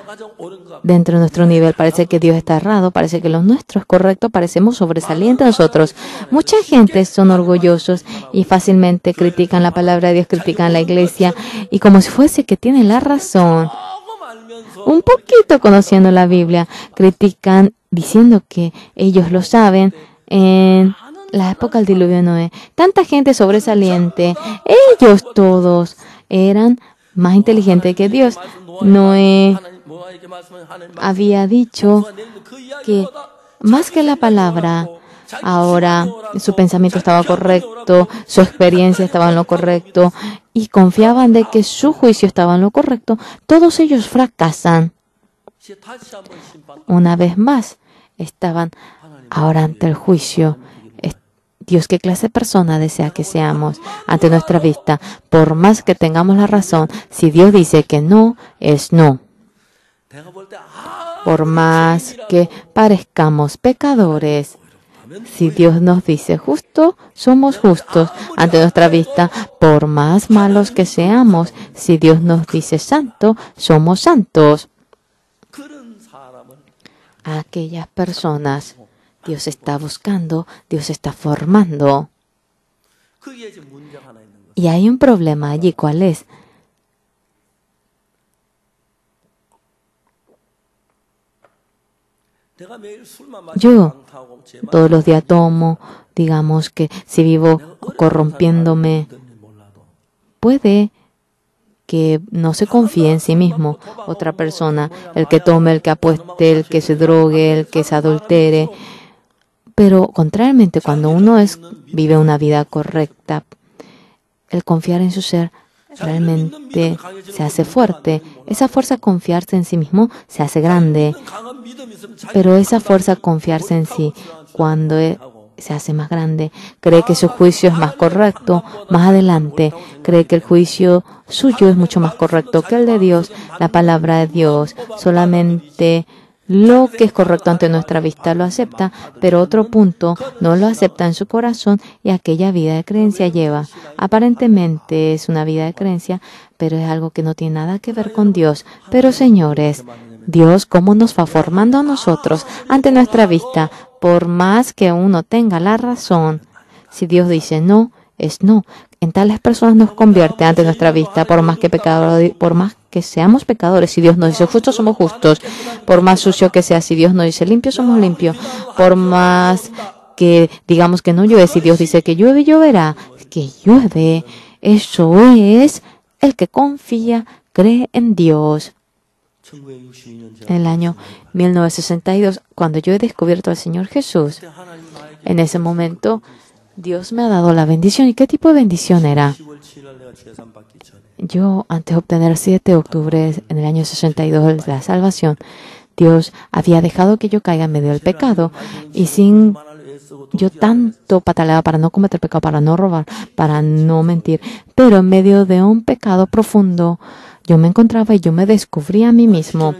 Speaker 3: dentro de nuestro nivel parece que Dios está errado, parece que lo nuestro es correcto, parecemos sobresalientes nosotros. Mucha gente son orgullosos y fácilmente critican la palabra de Dios, critican la iglesia y como si fuese que tienen la razón. Un poquito conociendo la Biblia, critican diciendo que ellos lo saben. En la época del diluvio de Noé, tanta gente sobresaliente, ellos todos eran más inteligentes que Dios. Noé había dicho que más que la palabra, ahora su pensamiento estaba correcto, su experiencia estaba en lo correcto y confiaban de que su juicio estaba en lo correcto. Todos ellos fracasan. Una vez más, estaban ahora ante el juicio. Dios, ¿qué clase de persona desea que seamos ante nuestra vista? Por más que tengamos la razón, si Dios dice que no, es no. Por más que parezcamos pecadores, si Dios nos dice justo, somos justos ante nuestra vista. Por más malos que seamos, si Dios nos dice santo, somos santos. A aquellas personas Dios está buscando, Dios está formando. Y hay un problema allí, ¿cuál es? Yo todos los días tomo, digamos que si vivo corrompiéndome, puede que no se confíe en sí mismo. Otra persona, el que tome, el que apueste, el que se drogue, el que se adultere. Pero contrariamente, cuando uno vive una vida correcta, el confiar en su ser realmente se hace fuerte. Esa fuerza confiarse en sí mismo se hace grande. Pero esa fuerza confiarse en sí, cuando se hace más grande, cree que su juicio es más correcto, más adelante, cree que el juicio suyo es mucho más correcto que el de Dios, la palabra de Dios, solamente lo que es correcto ante nuestra vista lo acepta, pero otro punto no lo acepta en su corazón y aquella vida de creencia lleva. Aparentemente es una vida de creencia, pero es algo que no tiene nada que ver con Dios. Pero señores, Dios, ¿cómo nos va formando a nosotros ante nuestra vista? Por más que uno tenga la razón, si Dios dice no, es no. En tales personas nos convierte ante nuestra vista, por más que seamos pecadores, si Dios nos dice justos, somos justos. Por más sucio que sea, si Dios nos dice limpio, somos limpios. Por más que digamos que no llueve, si Dios dice que llueve, lloverá. Que llueve, eso es el que confía, cree en Dios. En el año 1962, cuando yo he descubierto al Señor Jesús, en ese momento Dios me ha dado la bendición. ¿Y qué tipo de bendición era? Yo, antes de obtener el 7 de octubre en el año 62 la salvación, Dios había dejado que yo caiga en medio del pecado y yo tanto pataleaba para no cometer pecado, para no robar, para no mentir, pero en medio de un pecado profundo yo me encontraba y yo me descubrí a mí mismo.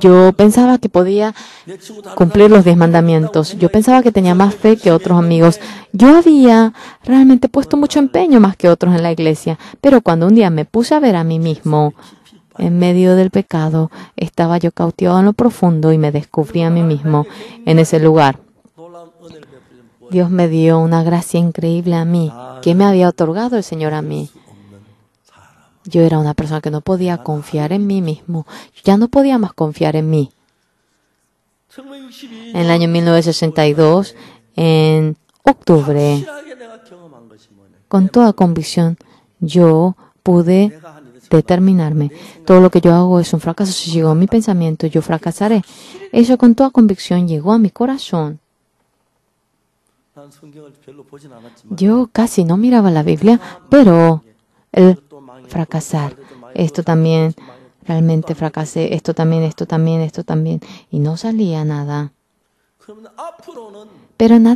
Speaker 3: Yo pensaba que podía cumplir los 10 mandamientos. Yo pensaba que tenía más fe que otros amigos. Yo había realmente puesto mucho empeño más que otros en la iglesia. Pero cuando un día me puse a ver a mí mismo, en medio del pecado, estaba yo cautivado en lo profundo y me descubrí a mí mismo en ese lugar. Dios me dio una gracia increíble a mí, que me había otorgado el Señor a mí. Yo era una persona que no podía confiar en mí mismo. Ya no podía más confiar en mí. En el año 1962, en octubre, con toda convicción, yo pude determinarme. Todo lo que yo hago es un fracaso. Si llegó a mi pensamiento, yo fracasaré. Eso con toda convicción llegó a mi corazón.
Speaker 2: 난 성경을 별로 보진 않았지만
Speaker 3: Yo casi no miraba la Biblia, pero el fracasar, esto también, realmente fracasé, esto también, esto también, esto también, y no salía nada.
Speaker 2: 그러면 앞으로는
Speaker 3: Pero en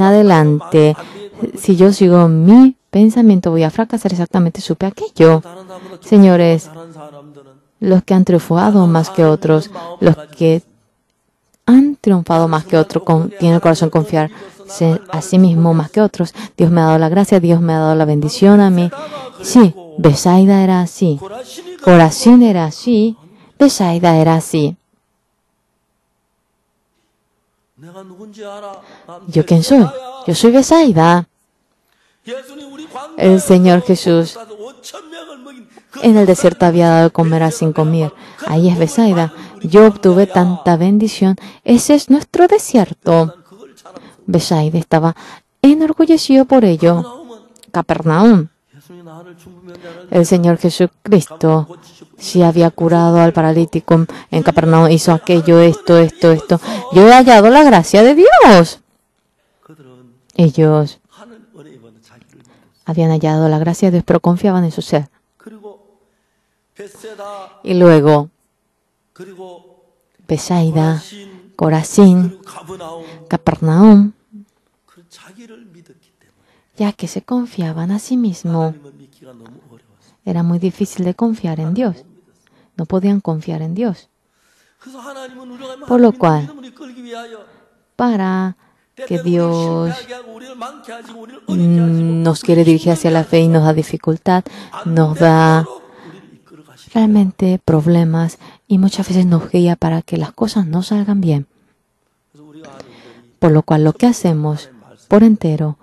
Speaker 3: adelante, si yo sigo mi pensamiento, voy a fracasar exactamente. Supe aquello. Señores, los que han triunfado más que otros, los que han triunfado más que otros, tienen el corazón confiar a sí mismo más que otros. Dios me ha dado la gracia, Dios me ha dado la bendición a mí. Sí, Besaida era así. Corazín era así. Besaida era así. ¿Yo quién soy? Yo soy Besaida. El Señor Jesús en el desierto había dado de comer a 5,000. Ahí es Besaida. Yo obtuve tanta bendición. Ese es nuestro desierto. Besaida estaba enorgullecido por ello. Capernaum. El Señor Jesucristo sí había curado al paralítico en Capernaum, hizo aquello, esto. Yo he hallado la gracia de Dios. Ellos habían hallado la gracia de Dios, pero confiaban en su ser. Y luego, Besaida, Corazín, Capernaum, ya que se confiaban a sí mismos. Era muy difícil de confiar en Dios. No podían confiar en Dios. Por lo cual, para que Dios nos quiere dirigir hacia la fe y nos da dificultad, nos da realmente problemas y muchas veces nos guía para que las cosas no salgan bien. Por lo cual, lo que hacemos por entero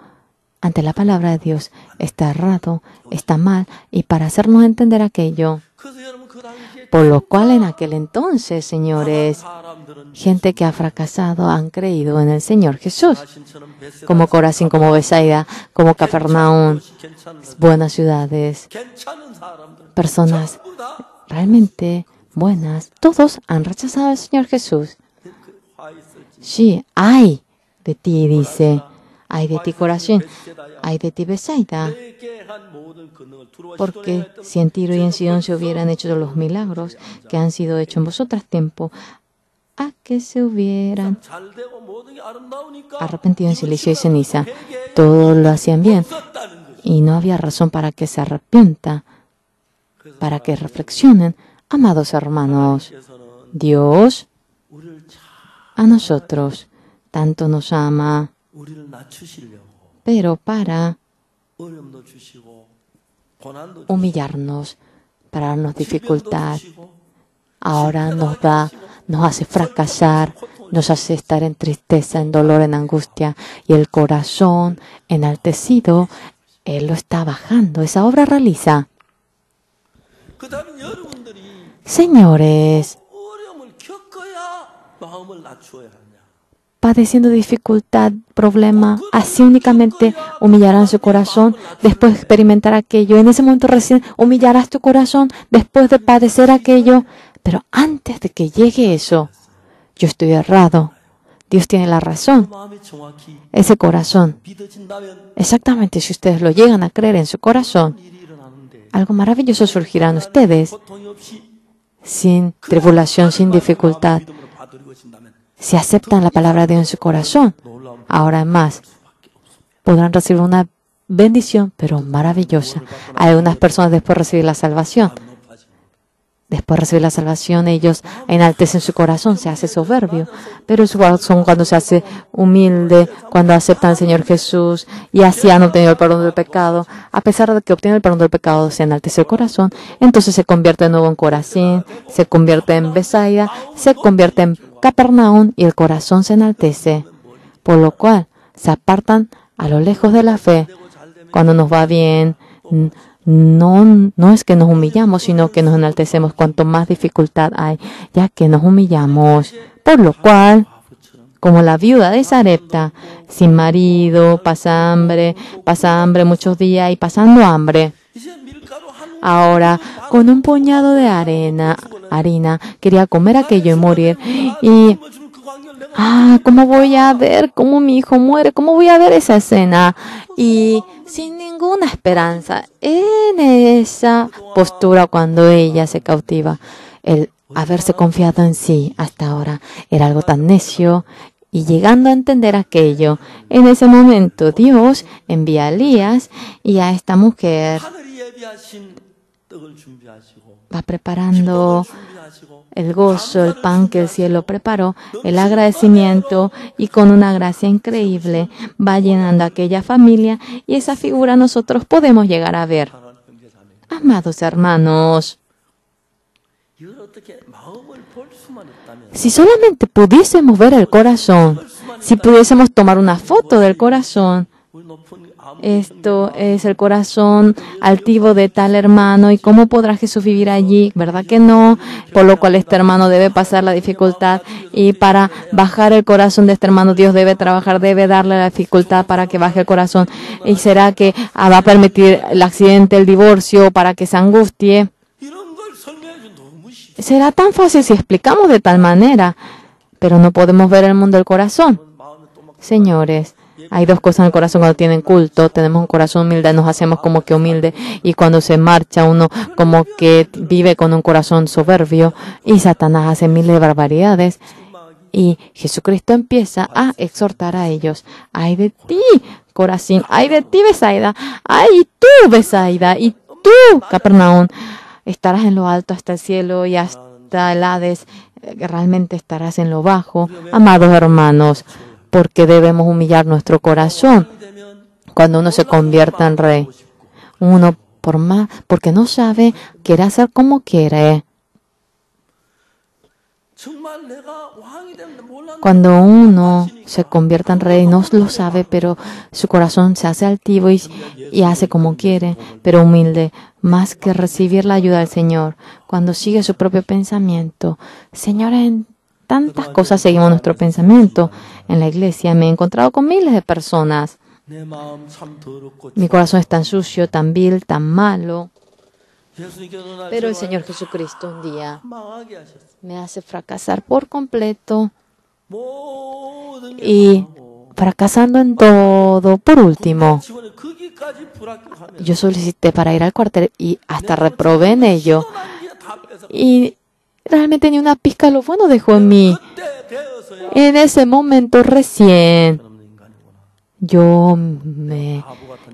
Speaker 3: ante la palabra de Dios está errado, está mal, y para hacernos entender aquello. Por lo cual en aquel entonces, señores, gente que ha fracasado han creído en el Señor Jesús, como Corazín, como Besaida, como Capernaum, buenas ciudades, personas realmente buenas. Todos han rechazado al Señor Jesús. Sí, ay de ti, dice. Ay de ti, Corazín. Ay de ti, Besaida. Porque si en Tiro y en Sidón se hubieran hecho los milagros que han sido hechos en vosotras tiempo, a que se hubieran arrepentido en silicio y ceniza. Todos lo hacían bien y no había razón para que se arrepienta, para que reflexionen. Amados hermanos, Dios a nosotros tanto nos ama, pero para humillarnos, para darnos dificultad, ahora nos hace fracasar, nos hace estar en tristeza, en dolor, en angustia, y el corazón enaltecido, Él lo está bajando. Esa obra realiza. Señores, padeciendo dificultad, problema, así únicamente humillarán su corazón, después de experimentar aquello. En ese momento recién humillarás tu corazón, después de padecer aquello. Pero antes de que llegue eso, yo estoy errado. Dios tiene la razón. Ese corazón, exactamente, si ustedes lo llegan a creer en su corazón, algo maravilloso surgirá en ustedes, sin tribulación, sin dificultad. Si aceptan la palabra de Dios en su corazón, ahora es más, podrán recibir una bendición, pero maravillosa. Hay algunas personas después de recibir la salvación. Después de recibir la salvación, ellos enaltecen su corazón, se hace soberbio. Pero su corazón, cuando se hace humilde, cuando aceptan al Señor Jesús y así han obtenido el perdón del pecado, a pesar de que obtienen el perdón del pecado, se enaltece el corazón, entonces se convierte de nuevo en Corazín, se convierte en Besaida, se convierte en Capernaum y el corazón se enaltece. Por lo cual, se apartan a lo lejos de la fe. Cuando nos va bien, no es que nos humillamos, sino que nos enaltecemos cuanto más dificultad hay, ya que nos humillamos. Por lo cual, como la viuda de Sarepta, sin marido, pasa hambre muchos días y pasando hambre. Ahora, con un puñado de harina, quería comer aquello y morir. Y ¿cómo voy a ver cómo mi hijo muere? ¿Cómo voy a ver esa escena? Y sin ninguna esperanza, en esa postura cuando ella se cautiva, el haberse confiado en sí hasta ahora era algo tan necio. Y llegando a entender aquello, en ese momento Dios envía a Elías y a esta mujer va preparando el gozo, el pan que el cielo preparó, el agradecimiento, y con una gracia increíble va llenando a aquella familia, y esa figura nosotros podemos llegar a ver. Amados hermanos, si solamente pudiésemos ver el corazón, si pudiésemos tomar una foto del corazón, esto es el corazón altivo de tal hermano, y cómo podrá Jesús vivir allí, ¿verdad que no? Por lo cual este hermano debe pasar la dificultad, y para bajar el corazón de este hermano Dios debe trabajar, debe darle la dificultad para que baje el corazón. ¿Y será que va a permitir el accidente, el divorcio, para que se angustie? Será tan fácil si explicamos de tal manera, pero no podemos ver el mundo del corazón. Señores, hay dos cosas en el corazón cuando tienen culto. Tenemos un corazón humilde, nos hacemos como que humilde, y cuando se marcha uno como que vive con un corazón soberbio, y Satanás hace miles de barbaridades. Y Jesucristo empieza a exhortar a ellos. ¡Ay de ti, Corazín! ¡Ay de ti, Besaida! ¡Ay tú, Besaida! ¡Y tú, Capernaum! Estarás en lo alto hasta el cielo y hasta el Hades. Realmente estarás en lo bajo. Amados hermanos, porque debemos humillar nuestro corazón cuando uno se convierta en rey. Uno, porque no sabe, quiere hacer como quiere. Cuando uno se convierta en rey, no lo sabe, pero su corazón se hace altivo y hace como quiere, pero humilde, más que recibir la ayuda del Señor. Cuando sigue su propio pensamiento, Señor, en tantas cosas seguimos nuestro pensamiento. En la iglesia me he encontrado con miles de personas. Mi corazón es tan sucio, tan vil, tan malo. Pero el Señor Jesucristo un día me hace fracasar por completo, y fracasando en todo, por último, yo solicité para ir al cuartel y hasta reprobé en ello, y realmente ni una pizca de lo bueno dejó en mí. En ese momento recién yo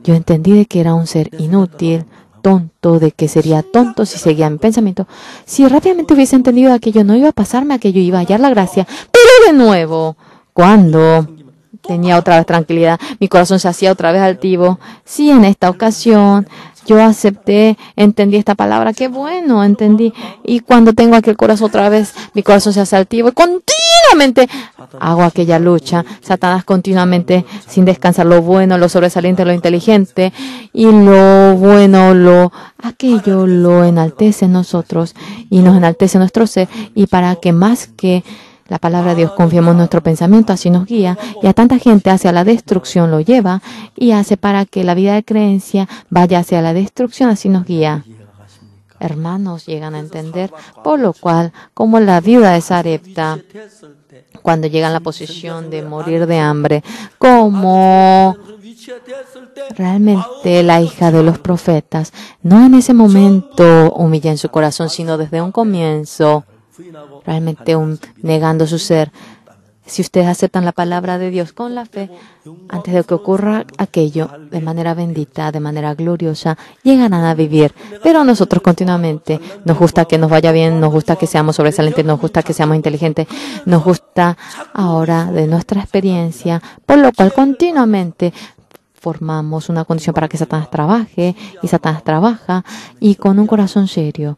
Speaker 3: entendí de que era un ser inútil, tonto, de que sería tonto si seguía mi pensamiento. Si rápidamente hubiese entendido aquello, no iba a pasarme aquello, iba a hallar la gracia. Pero de nuevo, cuando tenía otra vez tranquilidad, mi corazón se hacía otra vez altivo. Sí, en esta ocasión yo acepté, entendí esta palabra, qué bueno, entendí. Y cuando tengo aquel corazón otra vez, mi corazón se hace altivo y continuamente hago aquella lucha. Satanás continuamente, sin descansar, lo bueno, lo sobresaliente, lo inteligente, y lo bueno, aquello lo enaltece en nosotros y nos enaltece nuestro ser, y para que más que la palabra de Dios confiemos en nuestro pensamiento, así nos guía, y a tanta gente hacia la destrucción lo lleva, y hace para que la vida de creencia vaya hacia la destrucción, así nos guía. Hermanos llegan a entender, por lo cual, como la viuda de Sarepta, cuando llega en la posición de morir de hambre, como realmente la hija de los profetas, no en ese momento humilla en su corazón, sino desde un comienzo, realmente negando su ser. Si ustedes aceptan la palabra de Dios con la fe, antes de que ocurra aquello, de manera bendita, de manera gloriosa, llegarán a vivir. Pero nosotros continuamente nos gusta que nos vaya bien, nos gusta que seamos sobresalientes, nos gusta que seamos inteligentes, nos gusta ahora de nuestra experiencia, por lo cual continuamente formamos una condición para que Satanás trabaje, y Satanás trabaja, y con un corazón serio,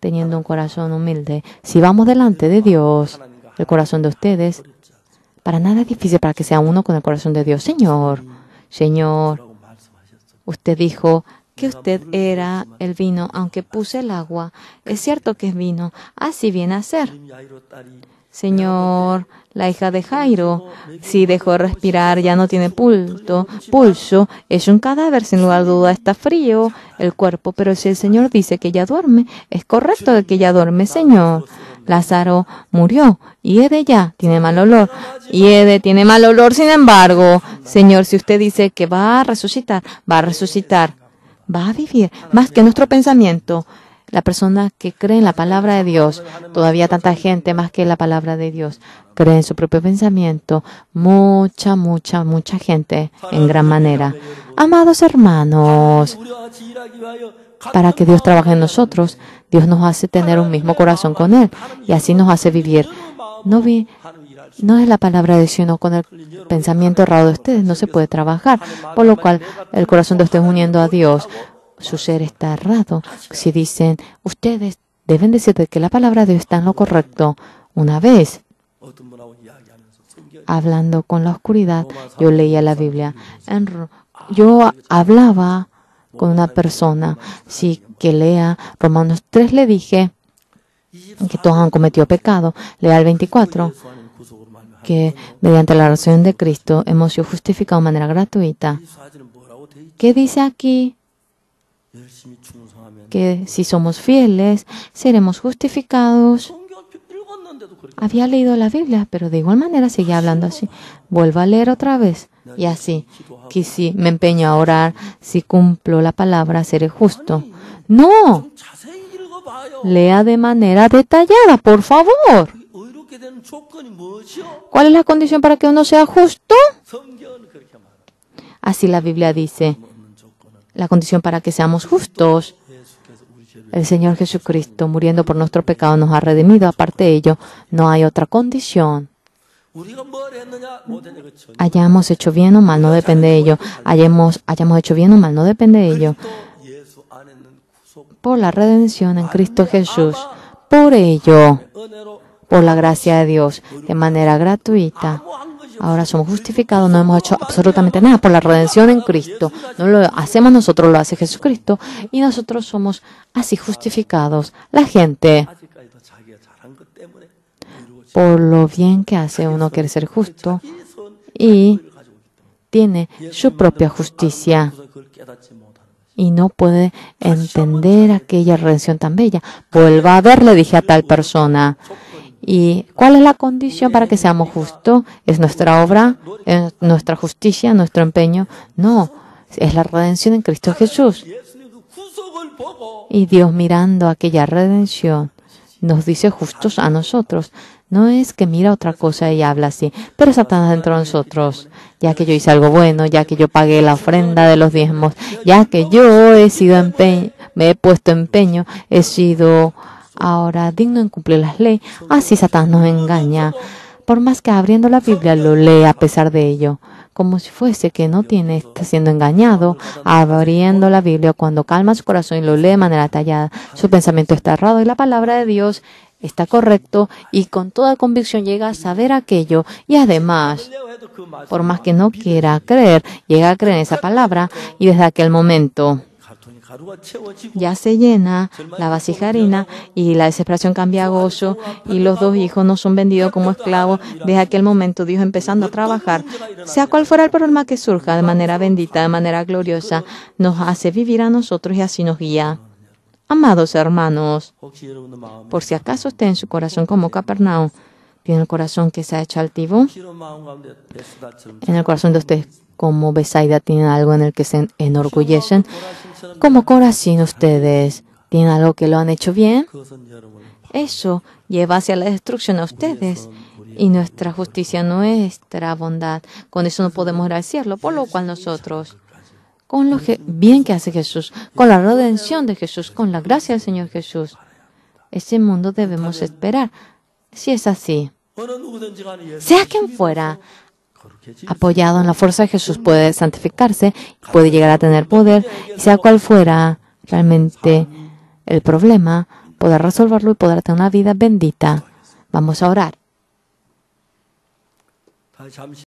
Speaker 3: teniendo un corazón humilde. Si vamos delante de Dios, el corazón de ustedes, para nada es difícil para que sea uno con el corazón de Dios. Señor, usted dijo que usted era el vino, aunque puse el agua. Es cierto que es vino, así viene a ser. Señor, la hija de Jairo, si dejó de respirar, ya no tiene pulso, es un cadáver, sin lugar a duda, está frío el cuerpo, pero si el Señor dice que ella duerme, es correcto de que ella duerme, Señor. Lázaro murió y Ede ya tiene mal olor. Y Ede tiene mal olor, sin embargo, Señor, si usted dice que va a resucitar, va a vivir más que nuestro pensamiento. La persona que cree en la palabra de Dios, todavía tanta gente más que la palabra de Dios, cree en su propio pensamiento, mucha gente en gran manera. Amados hermanos, para que Dios trabaje en nosotros, Dios nos hace tener un mismo corazón con Él y así nos hace vivir. No es la palabra de Dios, sino con el pensamiento errado de ustedes no se puede trabajar, por lo cual el corazón de ustedes uniendo a Dios, su ser está errado. Si dicen, ustedes deben decir que la palabra de Dios está en lo correcto. Una vez, hablando con la oscuridad, yo leía la Biblia. Yo hablaba con una persona, sí, que lea Romanos 3, le dije que todos han cometido pecado. Lea el 24, que mediante la oración de Cristo hemos sido justificados de manera gratuita. ¿Qué dice aquí? Que si somos fieles, seremos justificados. Había leído la Biblia, pero de igual manera seguía hablando así. Vuelvo a leer otra vez. Y así, que si me empeño a orar, si cumplo la palabra, seré justo. ¡No! Lea de manera detallada, por favor. ¿Cuál es la condición para que uno sea justo? Así la Biblia dice. La condición para que seamos justos. El Señor Jesucristo, muriendo por nuestro pecado, nos ha redimido. Aparte de ello, no hay otra condición. Hayamos hecho bien o mal, no depende de ello. Hayamos hecho bien o mal, no depende de ello. Por la redención en Cristo Jesús. Por ello, por la gracia de Dios, de manera gratuita. Ahora somos justificados, no hemos hecho absolutamente nada por la redención en Cristo. No lo hacemos nosotros, lo hace Jesucristo. Y nosotros somos así justificados. La gente, por lo bien que hace, uno quiere ser justo y tiene su propia justicia. Y no puede entender aquella redención tan bella. Vuelva a ver, le dije a tal persona. ¿Y cuál es la condición para que seamos justos? ¿Es nuestra obra? ¿Es nuestra justicia? ¿Nuestro empeño? No, es la redención en Cristo Jesús. Y Dios, mirando aquella redención, nos dice justos a nosotros. No es que mira otra cosa y habla así, pero Satanás dentro de nosotros, ya que yo hice algo bueno, ya que yo pagué la ofrenda de los diezmos, ya que yo me he puesto empeño, he sido ahora digno en cumplir las leyes. Así Satanás nos engaña. Por más que abriendo la Biblia lo lee a pesar de ello, como si fuese que no está siendo engañado, abriendo la Biblia cuando calma su corazón y lo lee de manera tallada, su pensamiento está errado y la palabra de Dios está correcto y con toda convicción llega a saber aquello y además, por más que no quiera creer, llega a creer en esa palabra y desde aquel momento ya se llena la vasija harina y la desesperación cambia a gozo y los dos hijos no son vendidos como esclavos. Desde aquel momento Dios empezando a trabajar, sea cual fuera el problema que surja, de manera bendita, de manera gloriosa, nos hace vivir a nosotros y así nos guía. Amados hermanos, por si acaso esté en su corazón como Capernaum, tiene el corazón que se ha hecho altivo, en el corazón de ustedes como Besaida tienen algo en el que se enorgullecen, como Corazín ustedes tienen algo que lo han hecho bien, eso lleva hacia la destrucción a ustedes y nuestra justicia, nuestra bondad, con eso no podemos ir al cielo, por lo cual nosotros, con lo bien que hace Jesús, con la redención de Jesús, con la gracia del Señor Jesús, ese mundo debemos esperar. Si es así, sea quien fuera, apoyado en la fuerza de Jesús, puede santificarse, puede llegar a tener poder, y sea cual fuera realmente el problema, poder resolverlo y poder tener una vida bendita. Vamos a orar.